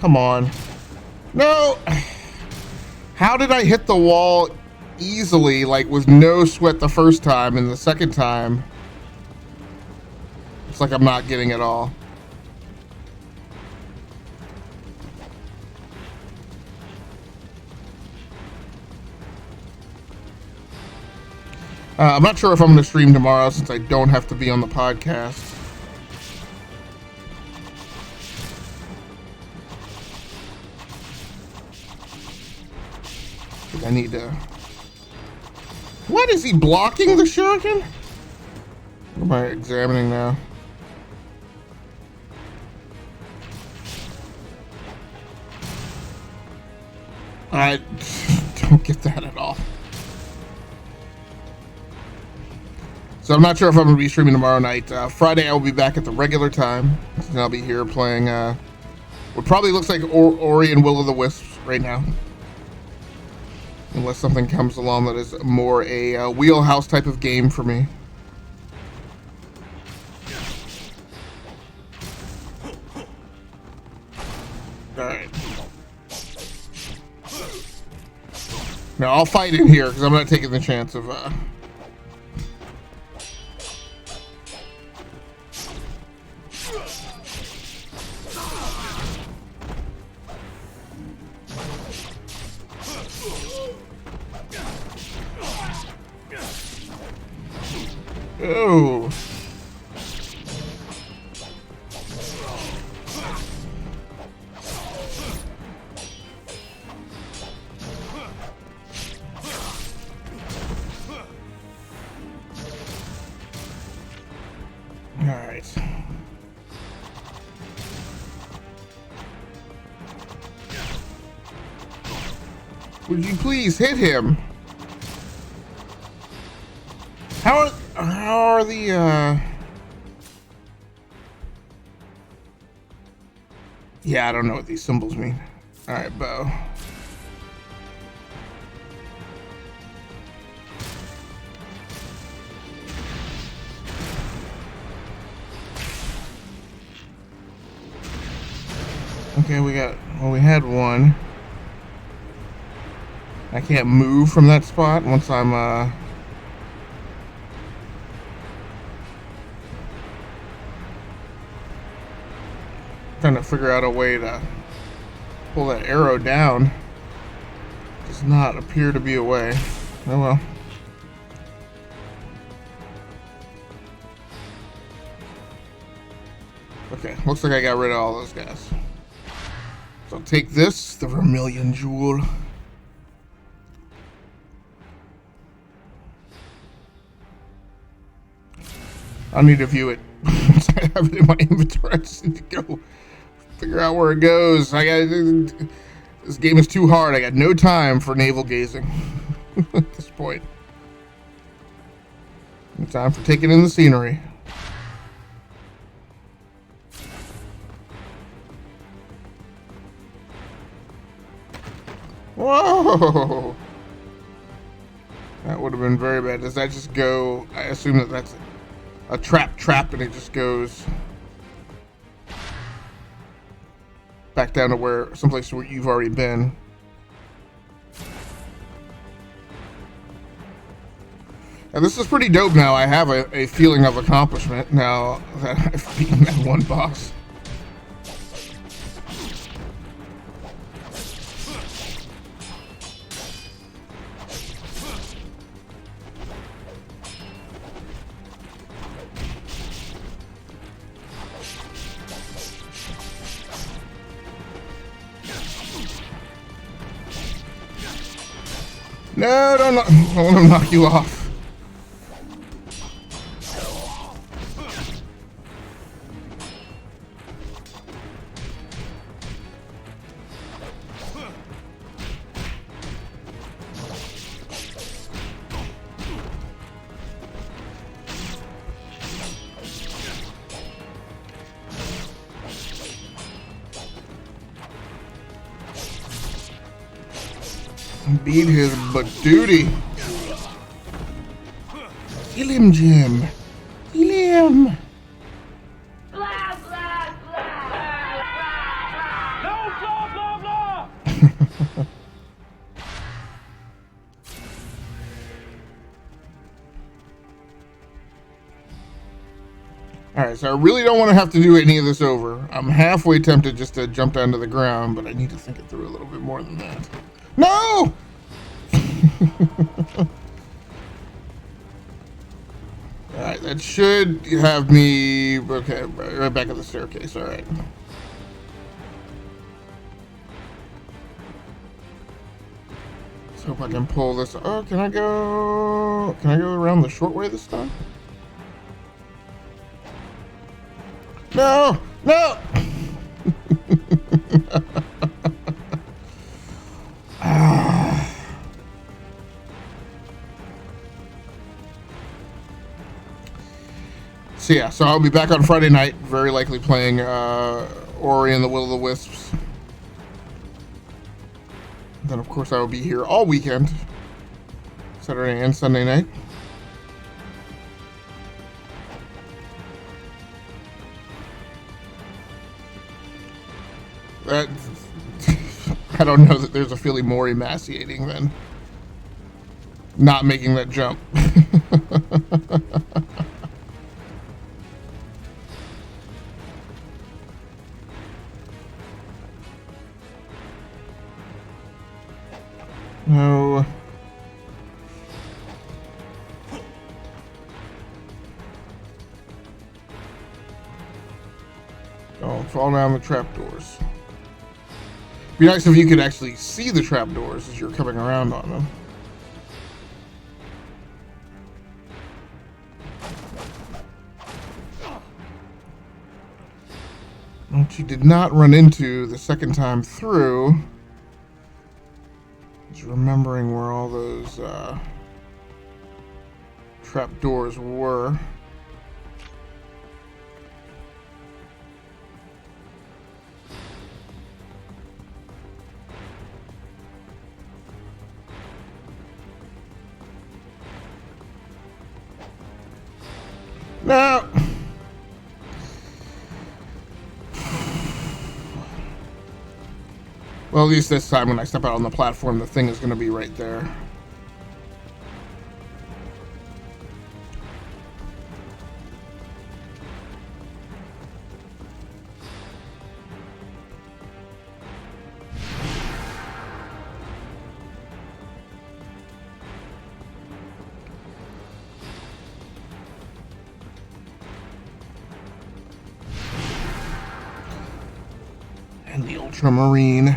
Come on. No! How did I hit the wall easily, like with no sweat the first time, and the second time it's like I'm not getting it all. I'm not sure if I'm going to stream tomorrow since I don't have to be on the podcast. I need to... What, is he blocking the shuriken? What am I examining now? I don't get that at all. So I'm not sure if I'm going to be streaming tomorrow night. Friday I will be back at the regular time. And I'll be here playing what probably looks like Ori and Will of the Wisps right now. Unless something comes along that is more a wheelhouse type of game for me. Alright. Now I'll fight in here because I'm not taking the chance of Oh. All right. Would you please hit him? How are the Yeah, I don't know what these symbols mean. All right, bow. Okay, we had one. I can't move from that spot once I'm trying to figure out a way to pull that arrow down. Does not appear to be a way. Oh well. Okay, looks like I got rid of all those guys. So I'll take this, the Vermilion Jewel. I need to view it. Once I have it in my inventory, I just need to go figure out where it goes. This game is too hard. I got no time for navel gazing at this point. No time for taking in the scenery. Whoa! That would have been very bad. Does that just go? I assume that that's a trap, and it just goes back down to where someplace where you've already been. And this is pretty dope now. I have a feeling of accomplishment now that I've beaten that one boss. No, don't I want to knock you off. Beat his butt duty. Kill him, Jim. Kill him. Blah, blah, blah, blah, blah. No, blah, blah, blah. Alright, so I really don't want to have to do any of this over. I'm halfway tempted just to jump down to the ground, but I need to think it through a little bit more than that. No! Alright, that should have me... Okay, right back at the staircase, alright. Let's hope I can pull this. Oh, can I go around the short way this time? No! No! So yeah, so I'll be back on Friday night, very likely playing Ori and the Will of the Wisps. Then of course I will be here all weekend, Saturday and Sunday night. That I don't know that there's a feeling more emaciating than not making that jump. No. Don't fall down the trapdoors. Be nice if you could actually see the trapdoors as you're coming around on them. What you did not run into the second time through is remembering where all those trapdoors were. No! Well, at least this time when I step out on the platform, the thing is going to be right there. And the Ultramarine.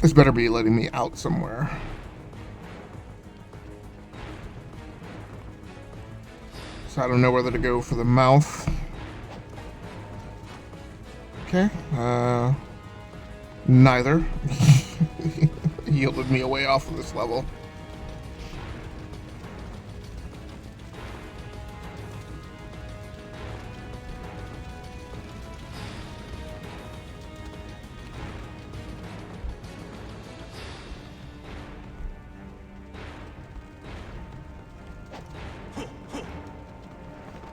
This better be letting me out somewhere. So I don't know whether to go for the mouth. Okay. Neither. Yielded me away off of this level.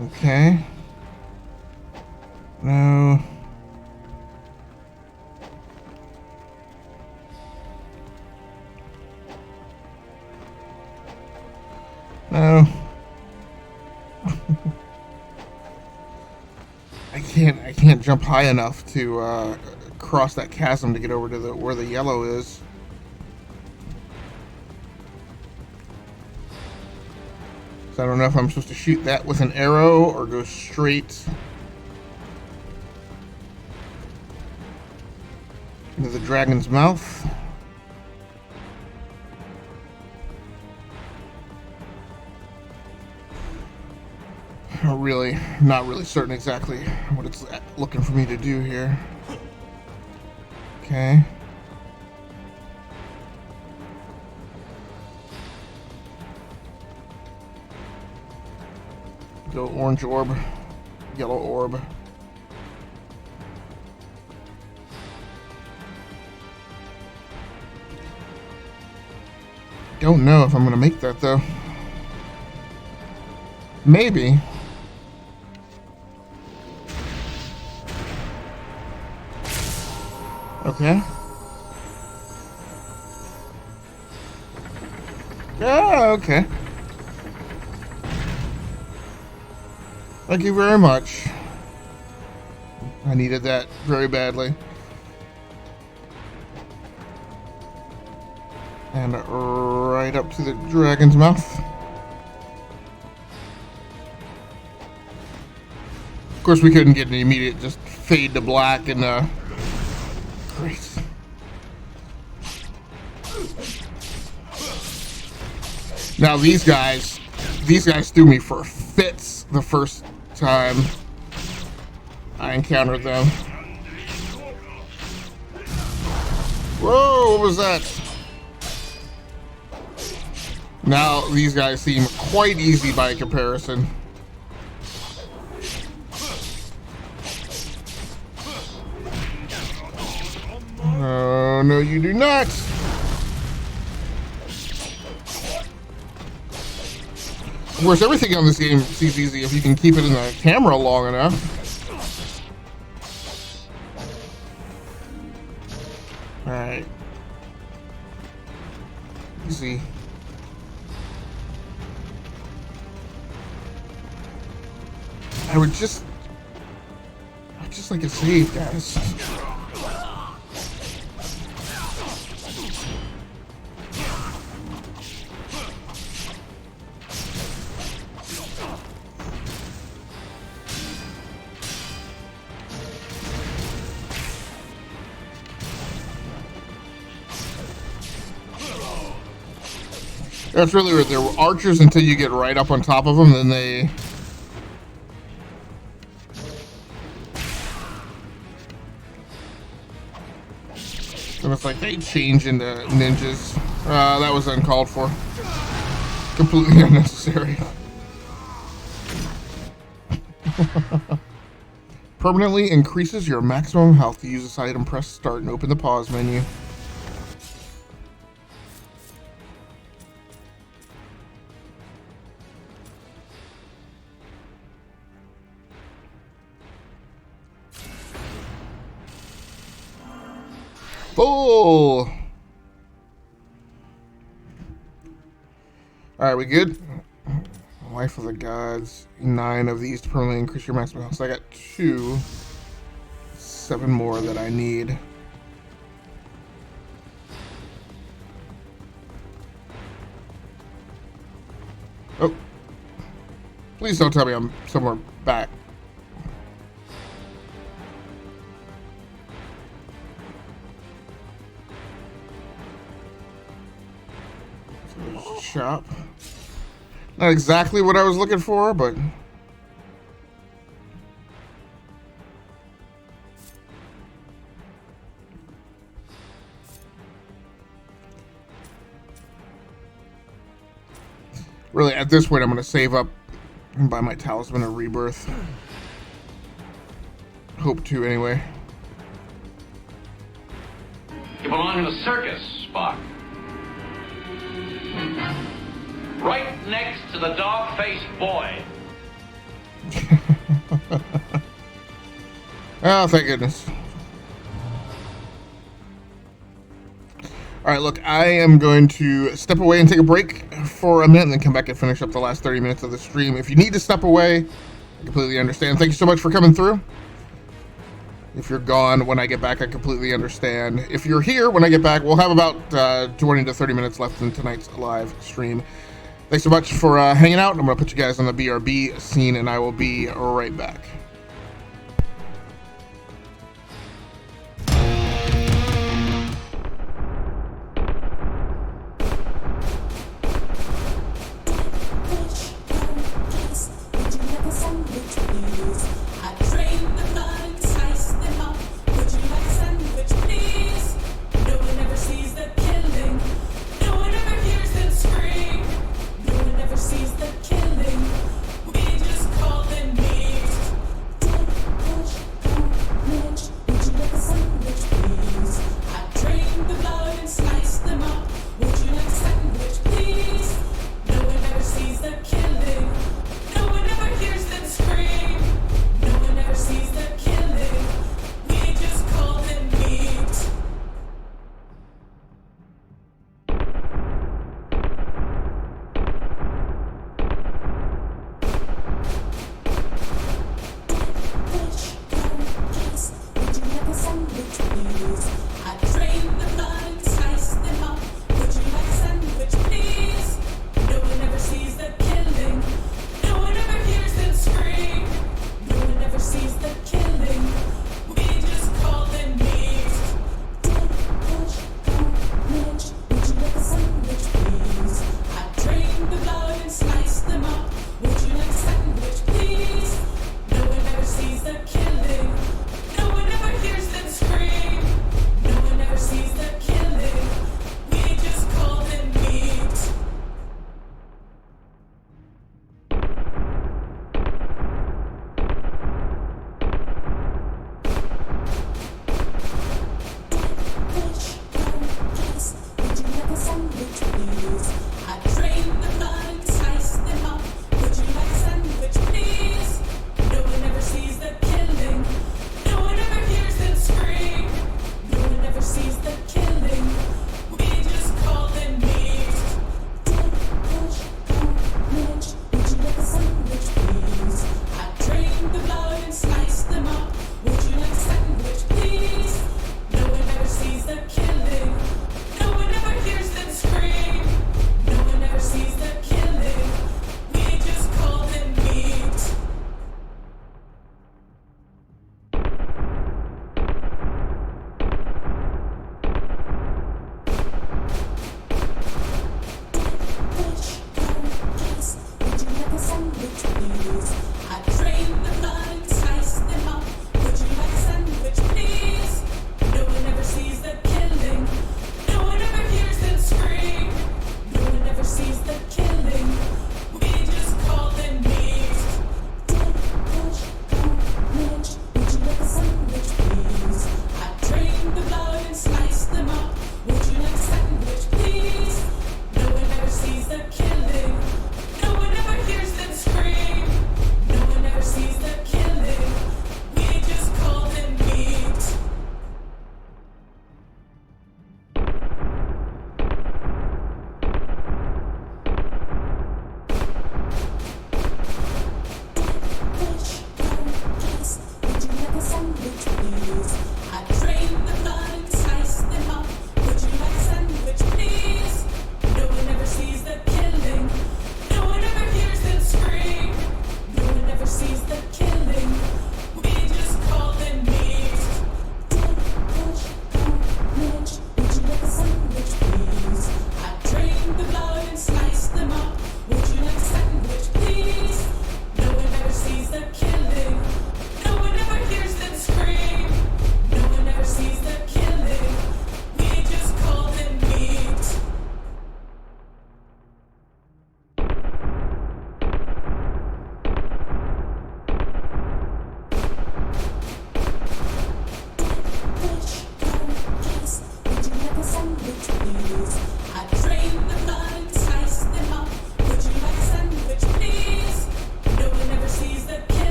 Okay. No. No. I can't jump high enough to cross that chasm to get over to where the yellow is. So I don't know if I'm supposed to shoot that with an arrow or go straight into the dragon's mouth. Not really certain exactly what it's looking for me to do here. Okay. Go orange orb, yellow orb. Don't know if I'm gonna make that though. Maybe. Okay. Oh, okay. Thank you very much. I needed that very badly. And right up to the dragon's mouth. Of course, we couldn't get an immediate just fade to black and great. Now these guys threw me for fits the first time I encountered them. Whoa, what was that? Now these guys seem quite easy by comparison. Oh, no, you do not. Of course, everything on this game seems easy if you can keep it in the camera long enough. Alright. Easy. I would just like a save, guys. That's really weird. They're archers until you get right up on top of them, then they... And it's like they change into ninjas. That was uncalled for. Completely unnecessary. Permanently increases your maximum health. Use this item, press start, and open the pause menu. Full. Alright, we good? Life of the Gods. 9 of these to permanently increase your maximum health. So I got 2. 7 more that I need. Oh. Please don't tell me I'm somewhere back. Shop. Not exactly what I was looking for, but really at this point I'm going to save up and buy my Talisman of Rebirth. Hope to, anyway. You belong in a circus, Spock. Right next to the dog-faced boy. Oh, thank goodness. Alright, look, I am going to step away and take a break for a minute and then come back and finish up the last 30 minutes of the stream. If you need to step away, I completely understand. Thank you so much for coming through. If you're gone when I get back, I completely understand. If you're here when I get back, we'll have about 20 to 30 minutes left in tonight's live stream. Thanks so much for hanging out. I'm going to put you guys on the BRB scene, and I will be right back.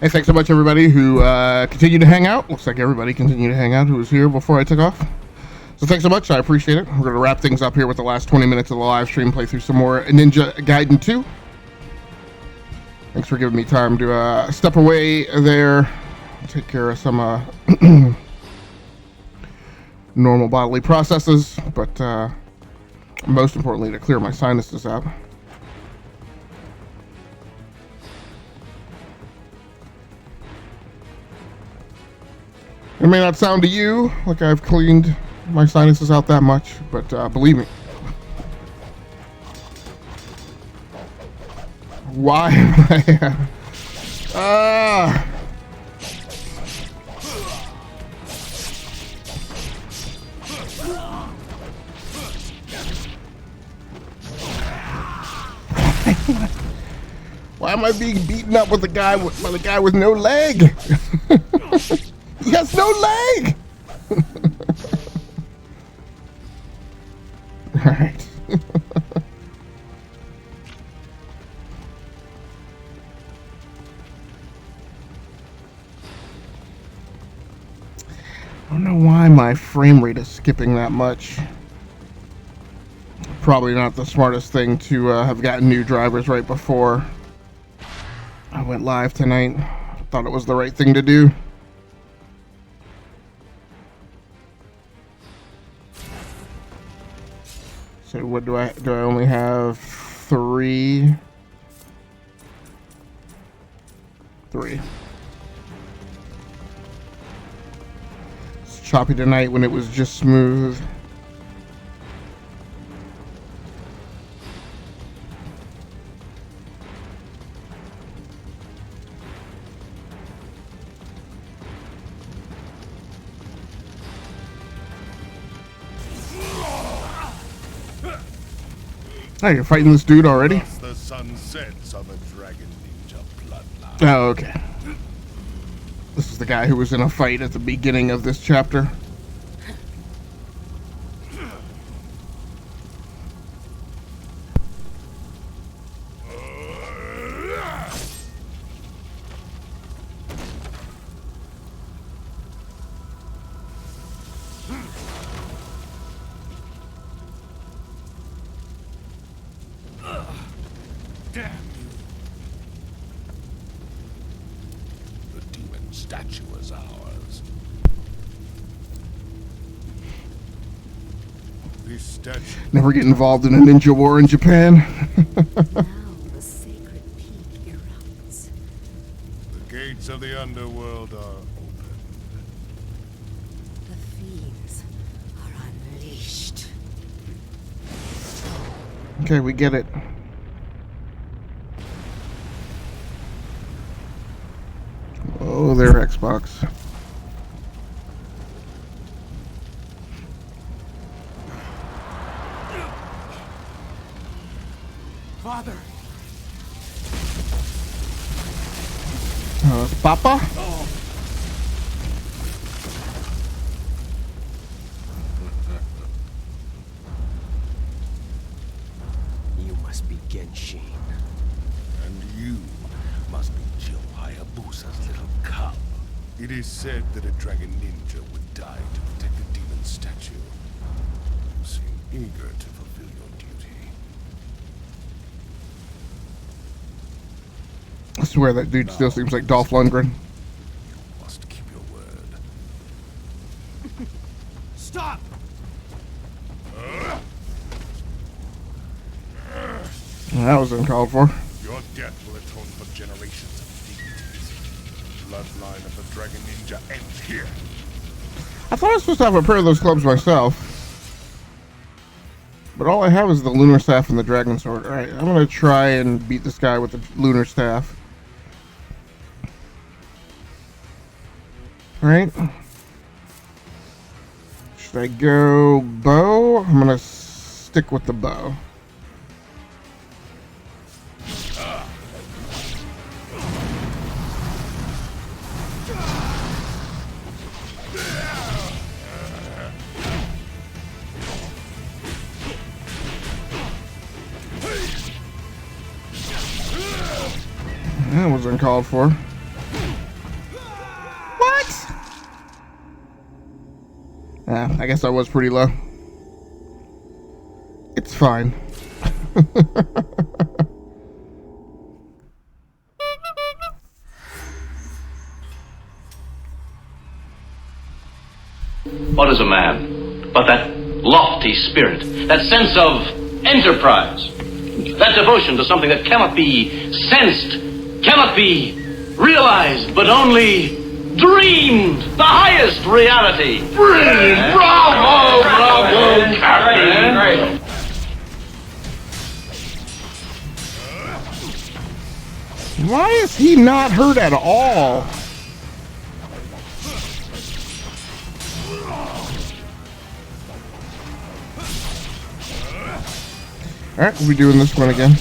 Hey, thanks so much, everybody who continued to hang out. Looks like everybody continued to hang out who was here before I took off. So thanks so much. I appreciate it. We're going to wrap things up here with the last 20 minutes of the live stream, play through some more Ninja Gaiden 2. Thanks for giving me time to step away there, take care of some normal bodily processes, but most importantly, to clear my sinuses out. It may not sound to you like I've cleaned my sinuses out that much, but believe me. Why am I... Why am I being beaten up with by the guy with no leg? He has no leg! Alright. I don't know why my frame rate is skipping that much. Probably not the smartest thing to have gotten new drivers right before I went live tonight. Thought it was the right thing to do. So what do I only have 3? 3. It's choppy tonight when it was just smooth. Hey, you're fighting this dude already? The sun sets on the Dragon Ninja bloodline. Oh, okay. This is the guy who was in a fight at the beginning of this chapter. Damn you. The demon statue is ours. This statue... Never get involved in a ninja war in Japan. Now the sacred peak erupts. The gates of the underworld are open. The fiends are unleashed. Okay, we get it. Oh, there, Xbox. Father! Papa? You must be Genshin. And you must be Jill Hayabusa's little cub. It is said that a dragon ninja would die to protect the demon statue. You seem eager to fulfill your duty. I swear that dude still seems like Dolph Lundgren. You must keep your word. Stop! That was uncalled for. Your death will atone for generations of deities. The bloodline of the Dragon Ninja ends here. I thought I was supposed to have a pair of those clubs myself. But all I have is the Lunar Staff and the Dragon Sword. Alright, I'm gonna try and beat this guy with the Lunar Staff. Alright. Should I go bow? I'm gonna stick with the bow. That was uncalled for. I guess I was pretty low. It's fine. What is a man but that lofty spirit, that sense of enterprise, that devotion to something that cannot be sensed, cannot be realized, but only dreamed, the highest reality. Brilliant! Bravo! Bravo, Captain! Why is he not hurt at all? Alright, we'll be doing this one again.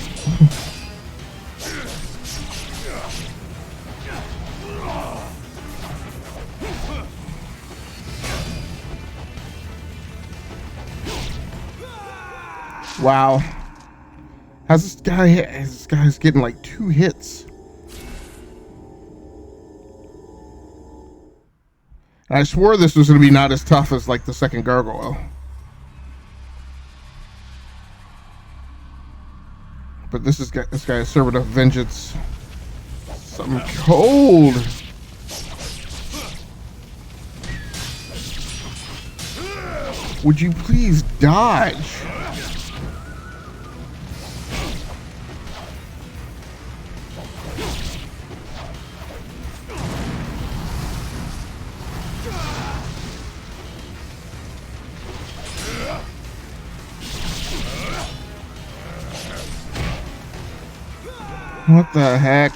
Wow. How's this guy? This guy's getting like 2 hits. And I swore this was going to be not as tough as like the second gargoyle. But this guy is serving up vengeance. Something cold. Would you please dodge? What the heck?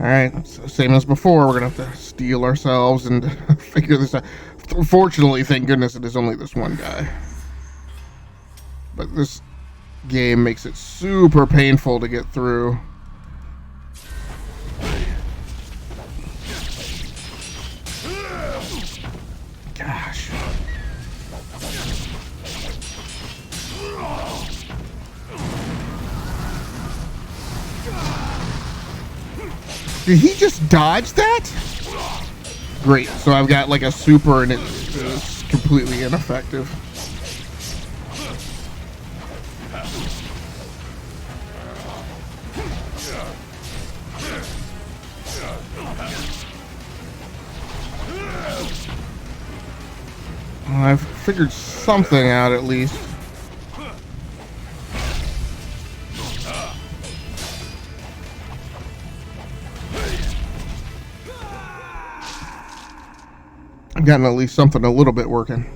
Alright, so same as before, we're gonna have to steel ourselves and figure this out. Fortunately, thank goodness it is only this one guy. But this game makes it super painful to get through. Gosh. Did he just dodge that? Great, so I've got like a super and it's completely ineffective. Well, I've figured something out at least. I've gotten at least something a little bit working.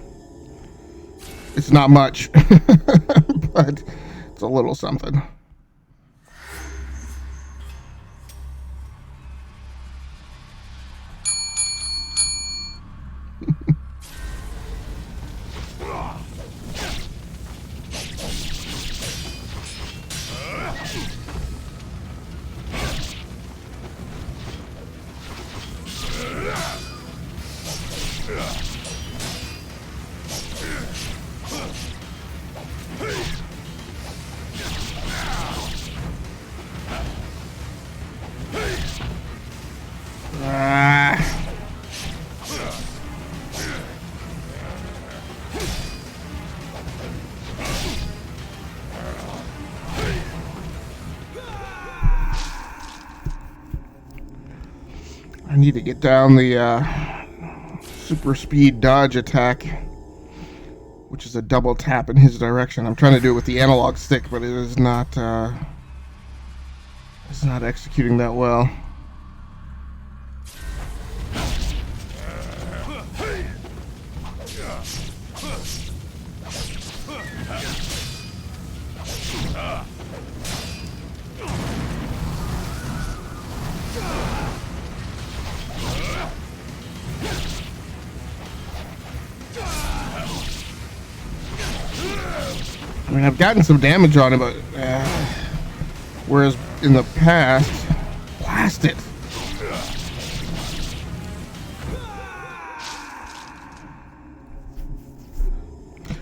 It's not much, but it's a little something. I need to get down the super speed dodge attack, which is a double tap in his direction. I'm trying to do it with the analog stick, but it is not it's not executing that well. I mean, I've gotten some damage on him, but whereas in the past, blast it.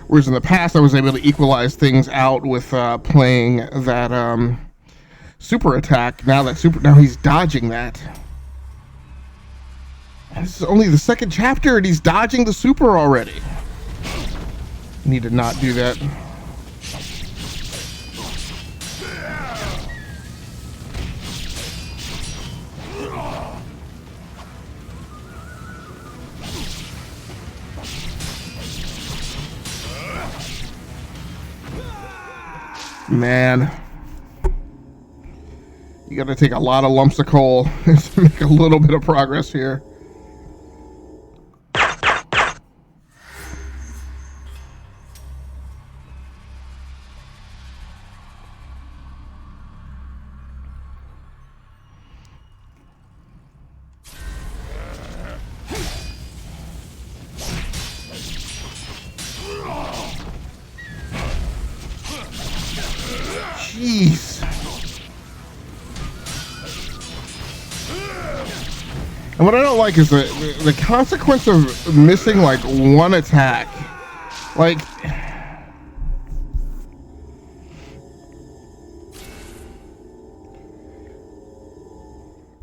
Whereas in the past, I was able to equalize things out with playing that super attack. Now he's dodging that. This is only the second chapter and he's dodging the super already. Need to not do that. Man, you gotta take a lot of lumps of coal to make a little bit of progress here. Jeez. And what I don't like is the consequence of missing like one attack. Like,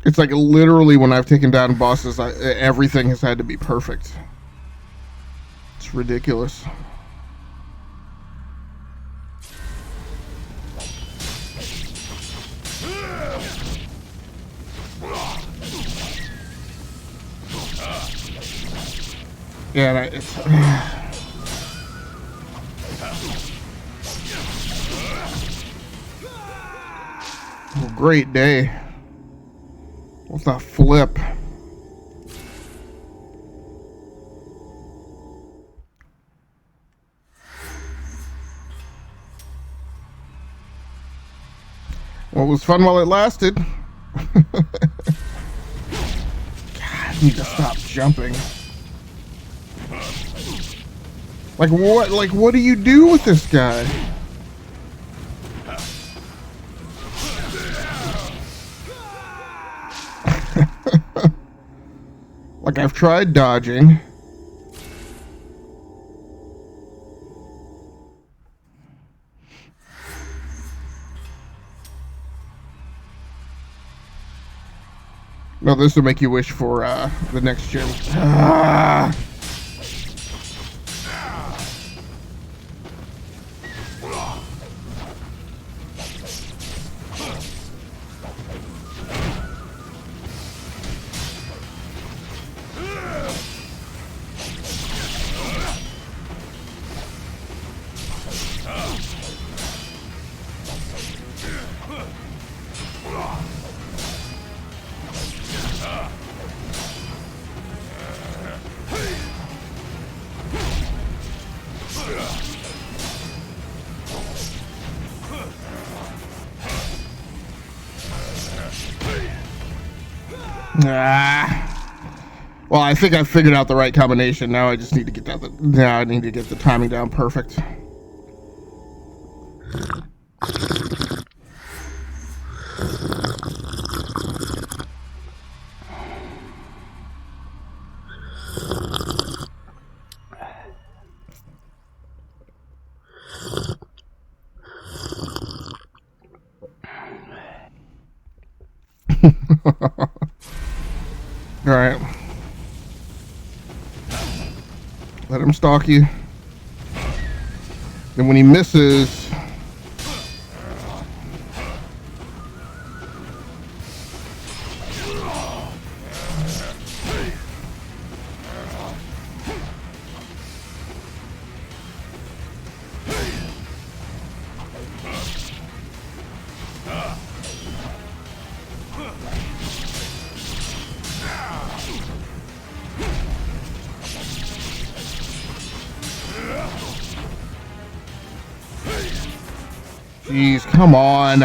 it's like literally when I've taken down bosses, everything has had to be perfect. It's ridiculous. Yeah, it's oh, great day. What's that flip? Well, it was fun while it lasted. God, I need to stop jumping. Like what? Like what do you do with this guy? Like I've tried dodging. No, this will make you wish for the next gym. Ah. Well, I think I figured out the right combination. Now I just need to get that. Now I need to get the timing down perfect. All right. Let him stalk you. Then when he misses, jeez, come on.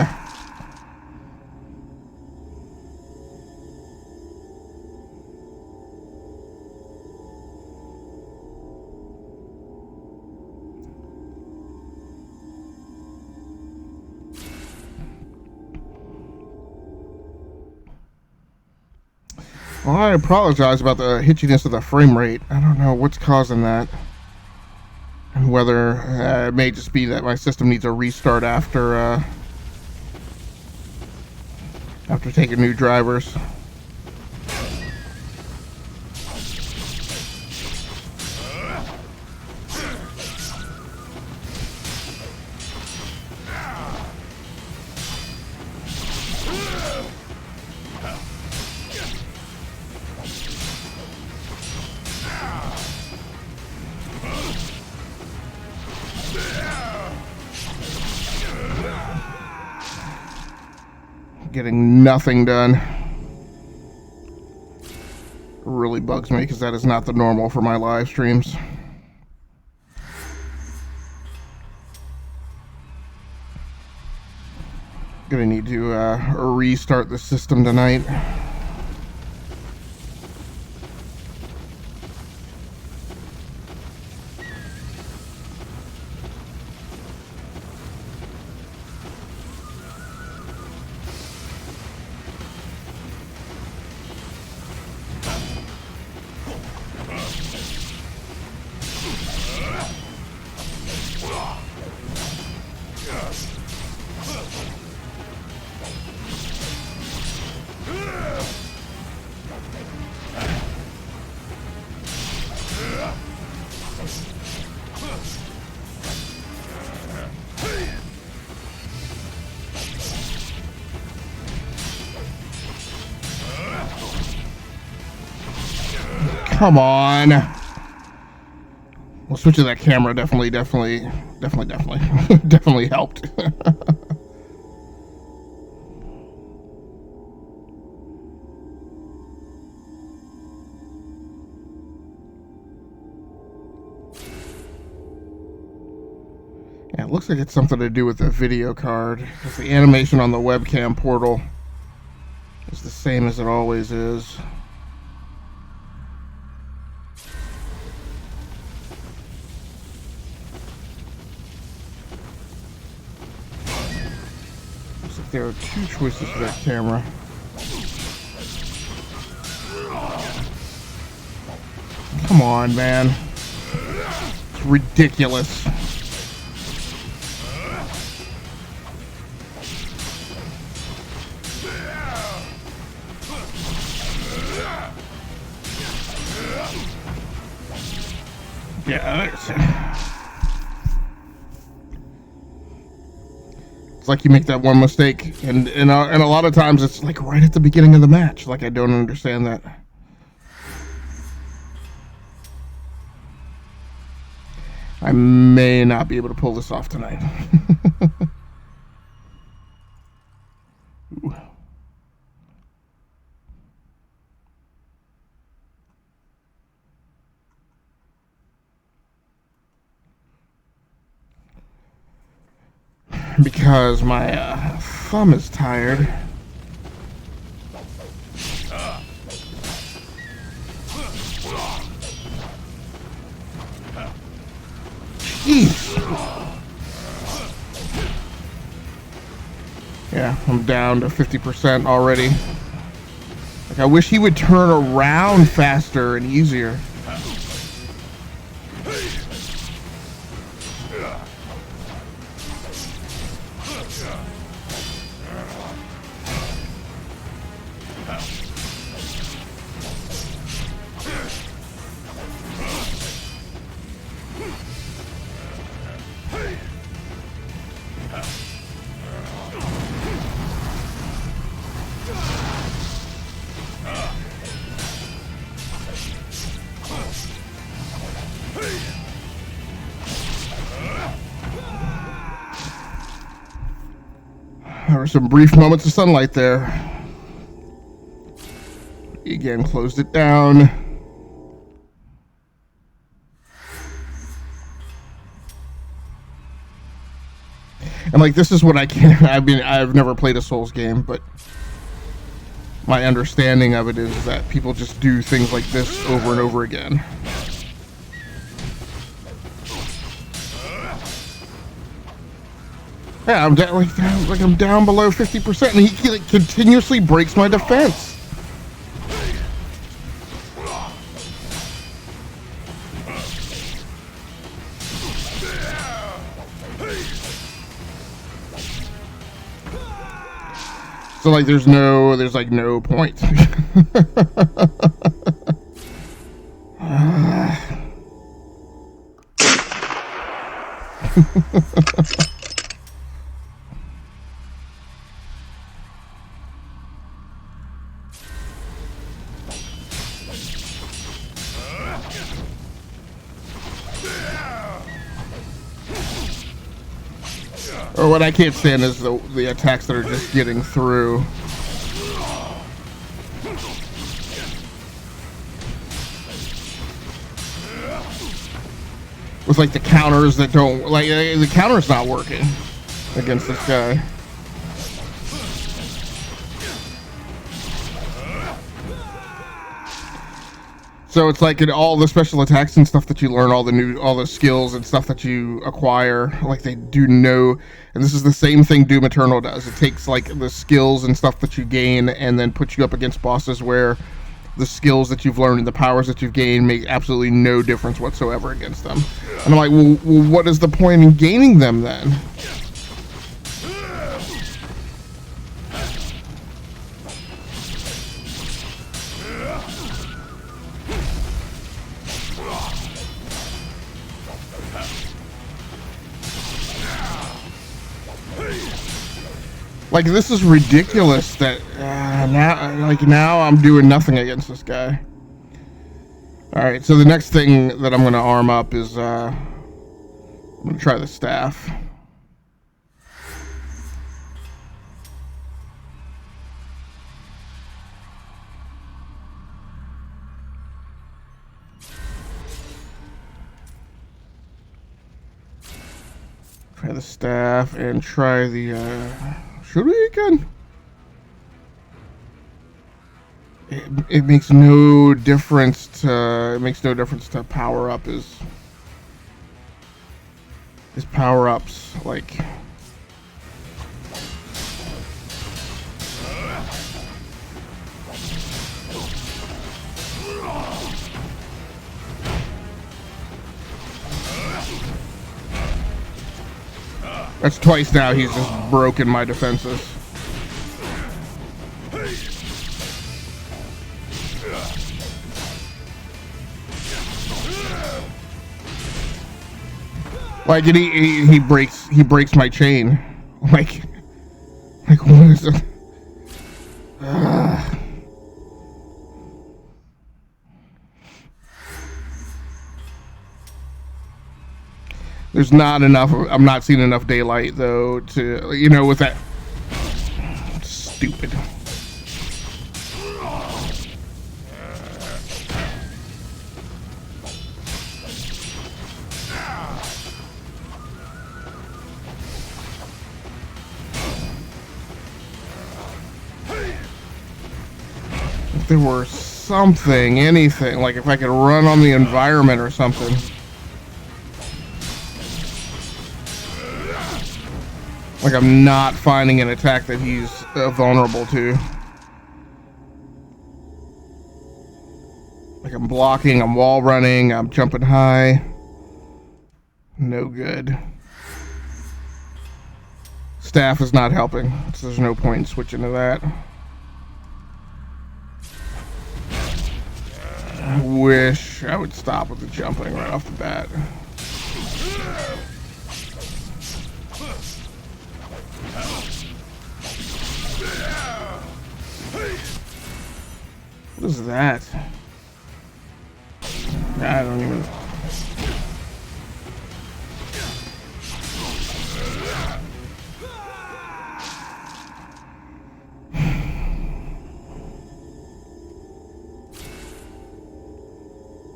Well, I apologize about the hitchiness of the frame rate. I don't know what's causing that. And whether it may just be that my system needs a restart after taking new drivers. getting nothing done. Really bugs me because that is not the normal for my live streams. Gonna need to restart the system tonight. Come on. Well, switching that camera definitely helped. Yeah, it looks like it's something to do with the video card, because the animation on the webcam portal is the same as it always is. Looks like there are two choices for that camera. Come on, man. It's ridiculous. Yeah, it's like you make that one mistake, and a lot of times it's like right at the beginning of the match. Like, I don't understand that. I may not be able to pull this off tonight. Ooh. Because my thumb is tired. Jeez. Yeah, I'm down to 50% already. Like, I wish he would turn around faster and easier. There were some brief moments of sunlight there. Again, closed it down. And like, this is what I can't, I've never played a Souls game, but my understanding of it is that people just do things like this over and over again. Yeah, I'm down, like I'm down below 50%, and he like continuously breaks my defense. So like, there's like no point. Or what I can't stand is the attacks that are just getting through. with like the counters that don't, like the counter's not working against this guy. So it's like in all the special attacks and stuff that you learn, all the skills and stuff that you acquire, like they do know, and this is the same thing Doom Eternal does. It takes like the skills and stuff that you gain and then puts you up against bosses where the skills that you've learned and the powers that you've gained make absolutely no difference whatsoever against them. And I'm like, well, what is the point in gaining them then? Like, this is ridiculous that now I'm doing nothing against this guy. Alright, so the next thing that I'm going to arm up is, I'm going to try the staff. Try the staff and try the, should we again? It makes no difference to power up his power ups, like that's twice now he's just broken my defenses. Like he breaks my chain. Like what is it? There's not enough. I'm not seeing enough daylight though to, you know, with that stupid. If there were something, anything, like if I could run on the environment or something. Like I'm not finding an attack that he's vulnerable to. Like I'm blocking, I'm wall running, I'm jumping high. No good. Staff is not helping, so there's no point in switching to that. I wish I would stop with the jumping right off the bat. What is that? I don't even.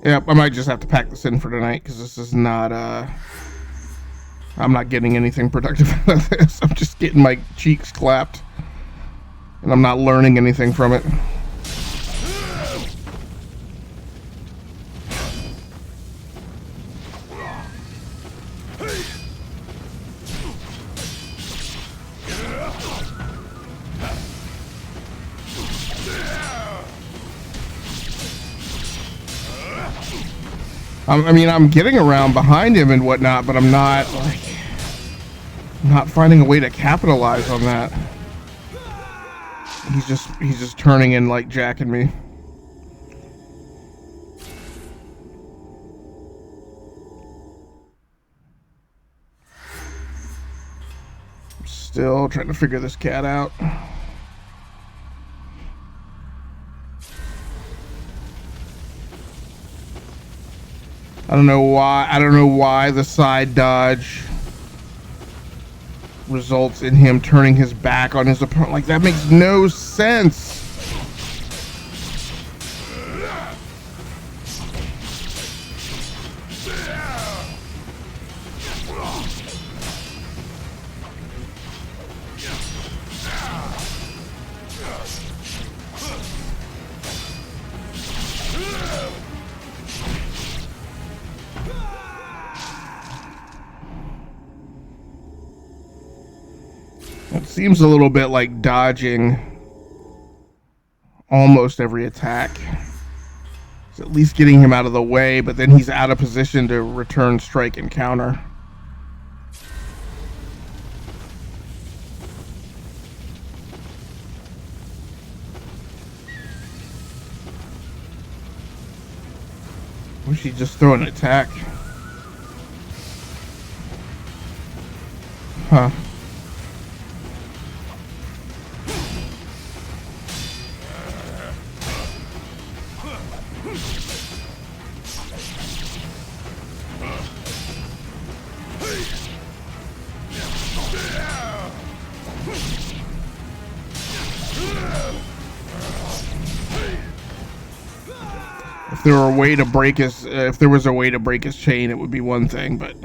Yep, I might just have to pack this in for tonight because this is not, I'm not getting anything productive out of this. I'm just getting my cheeks clapped. And I'm not learning anything from it. I mean, I'm getting around behind him and whatnot, but I'm not finding a way to capitalize on that. He's just turning and like jacking me. I'm still trying to figure this cat out. I don't know why the side dodge results in him turning his back on his opponent. Like, that makes no sense. It seems a little bit like dodging almost every attack. It's at least getting him out of the way, but then he's out of position to return strike and counter. Wish he'd just throw an attack. Huh. If there were a way to break his, if there was a way to break his chain, it would be one thing, but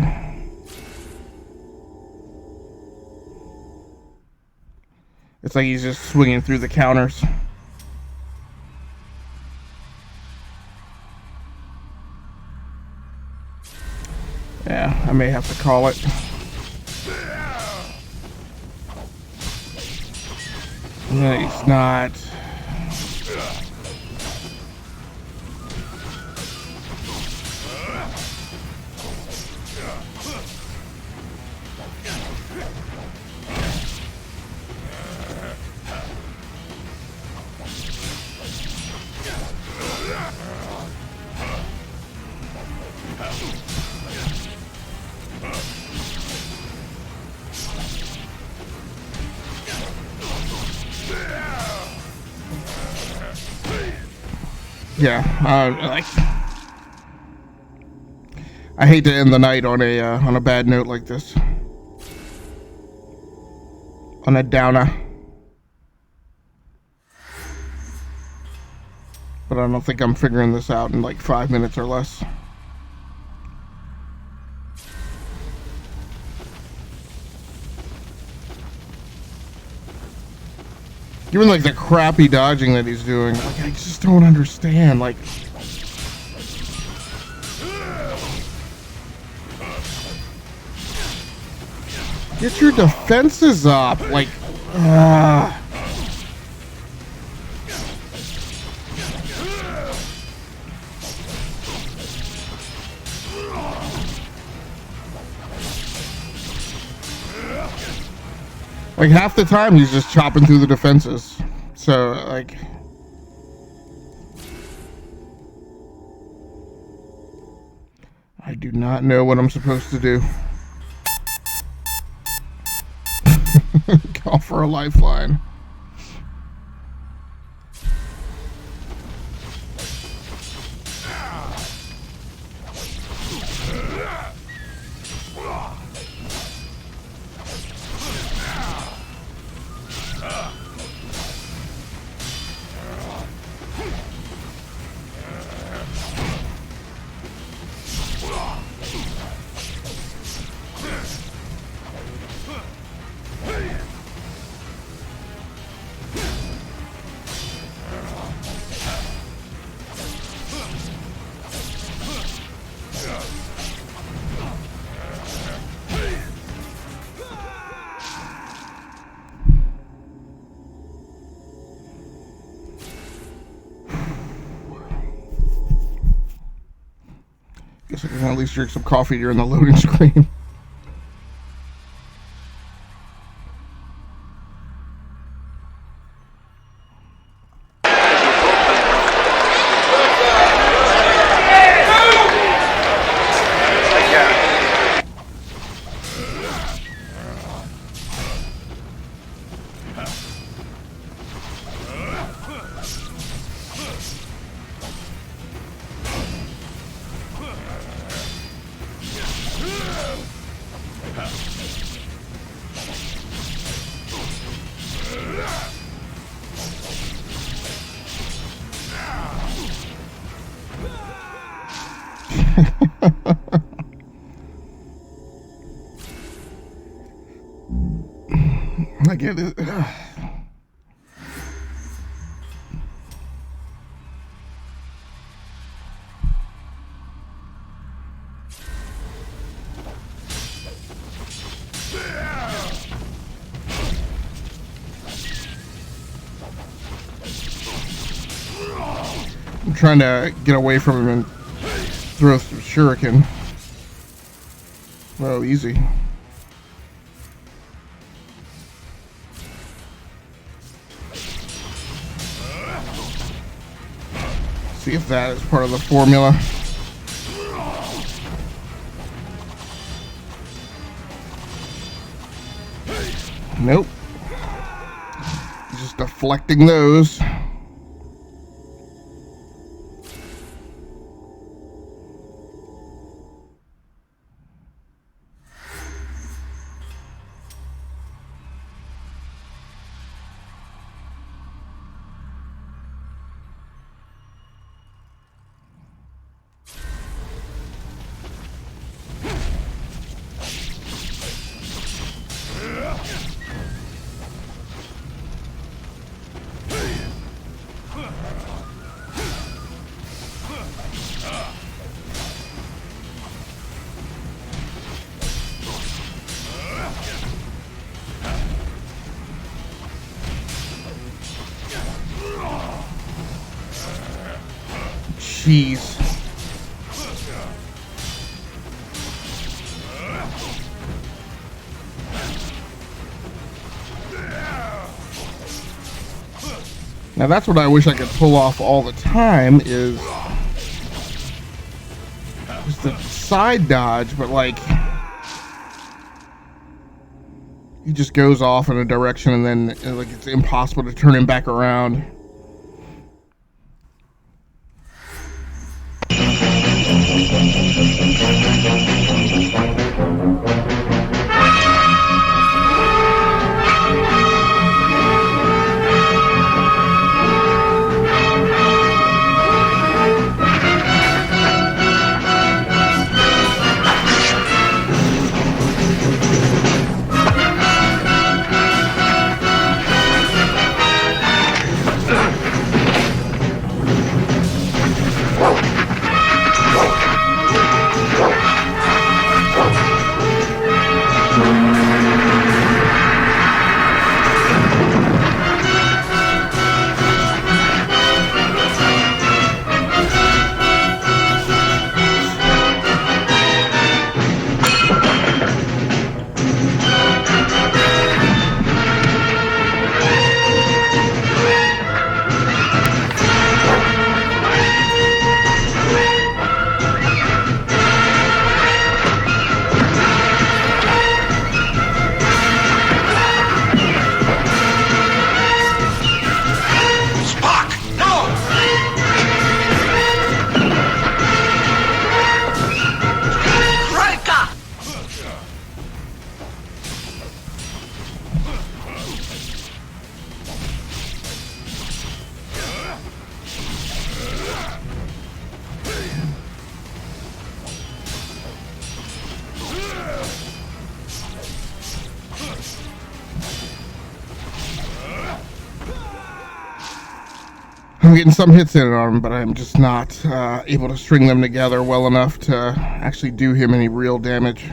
it's like he's just swinging through the counters. Yeah, I may have to call it. No, he's not. Yeah, like I hate to end the night on a bad note like this, on a downer. But I don't think I'm figuring this out in like 5 minutes or less. Even like the crappy dodging that he's doing, like I just don't understand. Like, get your defenses up. Like, like half the time he's just chopping through the defenses. So like, I do not know what I'm supposed to do. Call for a lifeline. Guess I can at least drink some coffee during the loading screen. I get it. trying to get away from him and throw some shuriken. Oh, easy. See if that is part of the formula. Nope. Just deflecting those. Jeez. Now that's what I wish I could pull off all the time is the side dodge, but like he just goes off in a direction and then like it's impossible to turn him back around. I'm getting some hits in on him, but I'm just not able to string them together well enough to actually do him any real damage.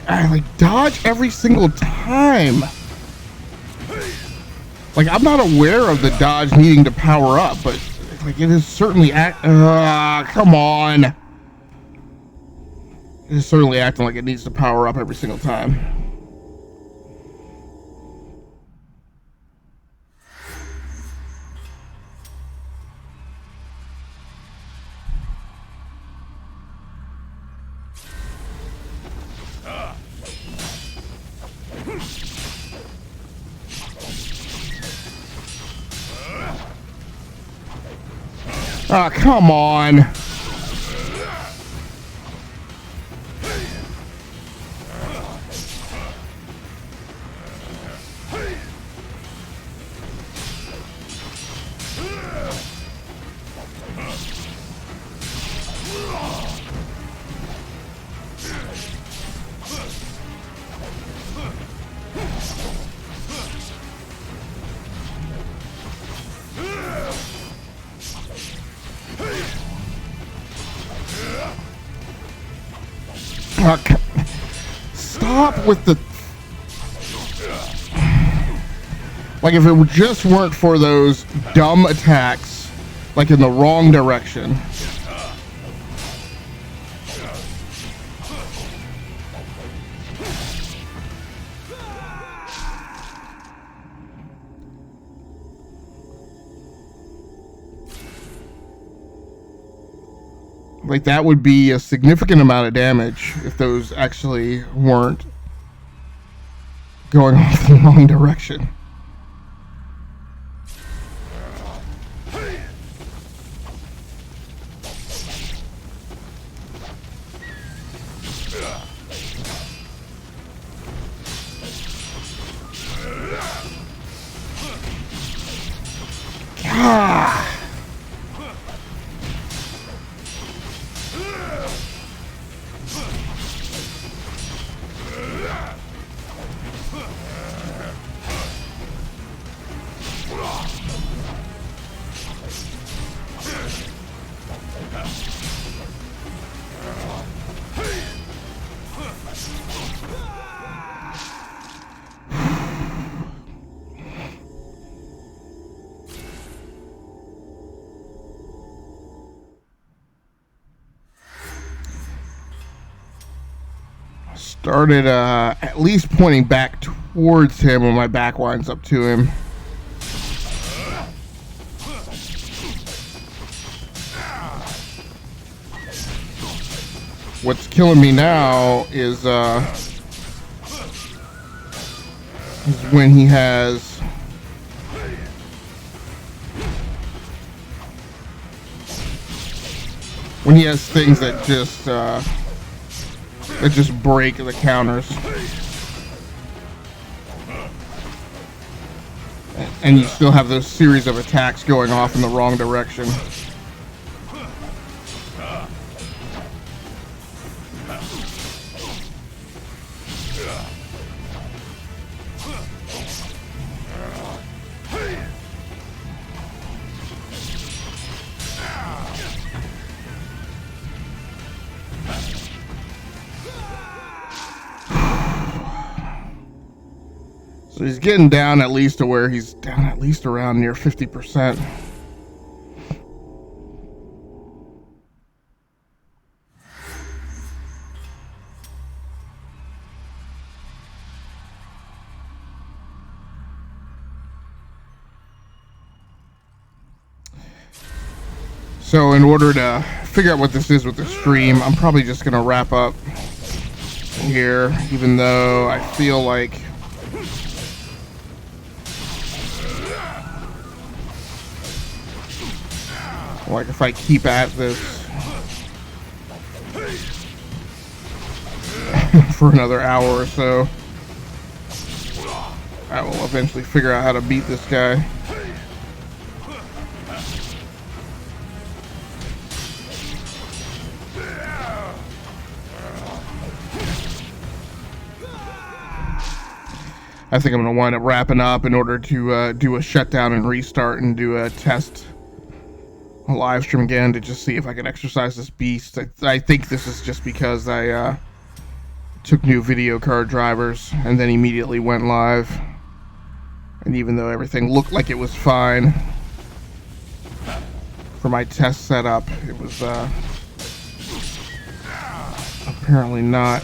I like dodge every single time. Like I'm not aware of the dodge needing to power up, but like it is certainly come on. It is certainly acting like it needs to power up every single time. Ah, come on. Stop with the... Like, if it just weren't for those dumb attacks, like in the wrong direction. Like, that would be a significant amount of damage if those actually weren't going off the wrong direction. Ah. Started at least pointing back towards him when my back winds up to him. What's killing me now is when he has things that just break the counters. And you still have those series of attacks going off in the wrong direction. So he's getting down at least to where he's down at least around near 50%. So in order to figure out what this is with the stream, I'm probably just going to wrap up here, even though I feel like if I keep at this for another hour or so, I will eventually figure out how to beat this guy. I think I'm going to wind up wrapping up in order to do a shutdown and restart and do a test live stream again to just see if I can exercise this beast. I think this is just because I took new video card drivers and then immediately went live, and even though everything looked like it was fine for my test setup, it was apparently not.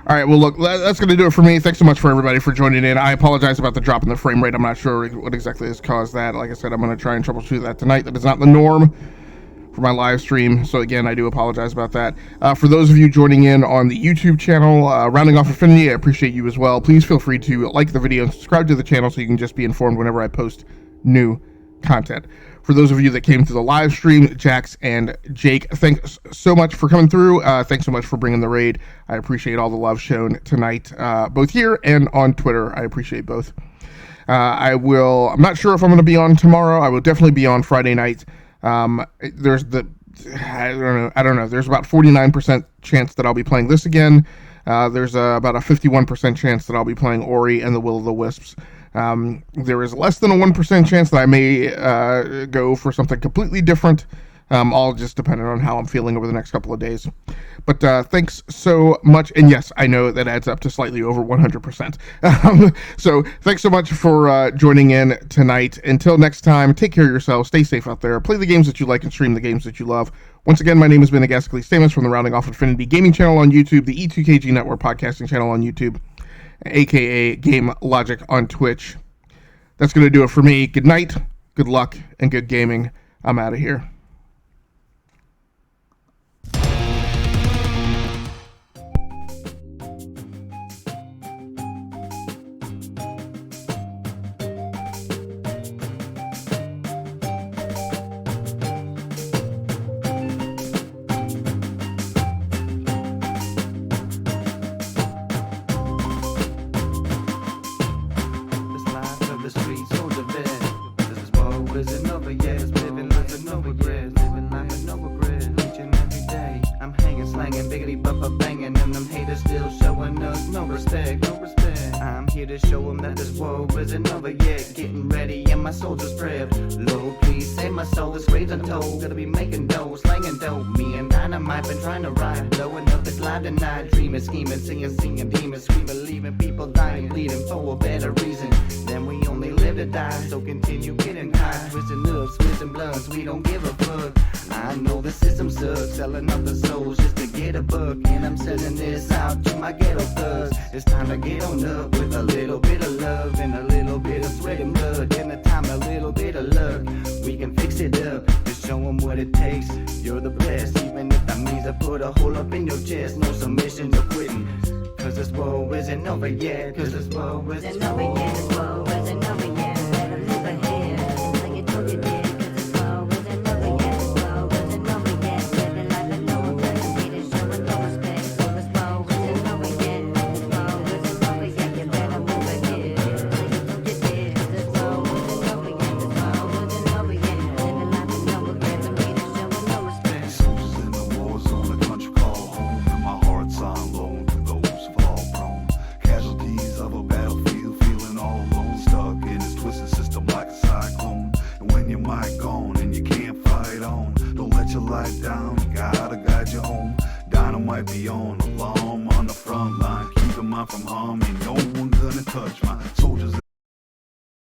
All right, well, look, that's going to do it for me. Thanks so much for everybody for joining in. I apologize about the drop in the frame rate. I'm not sure what exactly has caused that. Like I said, I'm going to try and troubleshoot that tonight. That is not the norm for my live stream. So again, I do apologize about that. For those of you joining in on the YouTube channel, Rounding Off Affinity, I appreciate you as well. Please feel free to like the video and subscribe to the channel so you can just be informed whenever I post new content. For those of you that came to the live stream, Jax and Jake, thanks so much for coming through. Thanks so much for bringing the raid. I appreciate all the love shown tonight, both here and on Twitter. I appreciate both. I'm not sure if I'm going to be on tomorrow. I will definitely be on Friday night. I don't know. There's about 49% chance that I'll be playing this again. There's about a 51% chance that I'll be playing Ori and the Will of the Wisps. There is less than a 1% chance that I may go for something completely different. All just depending on how I'm feeling over the next couple of days. But thanks so much. And yes, I know that adds up to slightly over 100%. So thanks so much for joining in tonight. Until next time, take care of yourselves. Stay safe out there. Play the games that you like and stream the games that you love. Once again, my name has been Agasically Stamus from the Rounding Off Infinity Gaming channel on YouTube, the E2KG Network podcasting channel on YouTube, aka Game Logic on Twitch. That's going to do it for me. Good night, good luck, and good gaming. I'm out of here. This world isn't over yet. This world isn't over yet. Better move ahead, like you told you did. 'Cause this world isn't over yet. This world isn't over yet. Living life with no ability to show with no respect. So this world isn't over yet. This world isn't over yet. You better move ahead, like you told you did. 'Cause this world isn't over yet. This world isn't over yet. Living life with no ability to show with no respect. Soldiers in the war zone, a country called home, and my heart's on loan to those fall prone. Casualties of a battlefield, feeling all alone, stuck in this twisted system like a cyclone. And when your mic gone and you can't fight on, don't let your light down, you gotta guide you home. Dynamite be on, alarm on the front line, keep your mind from harm, ain't no one gonna touch my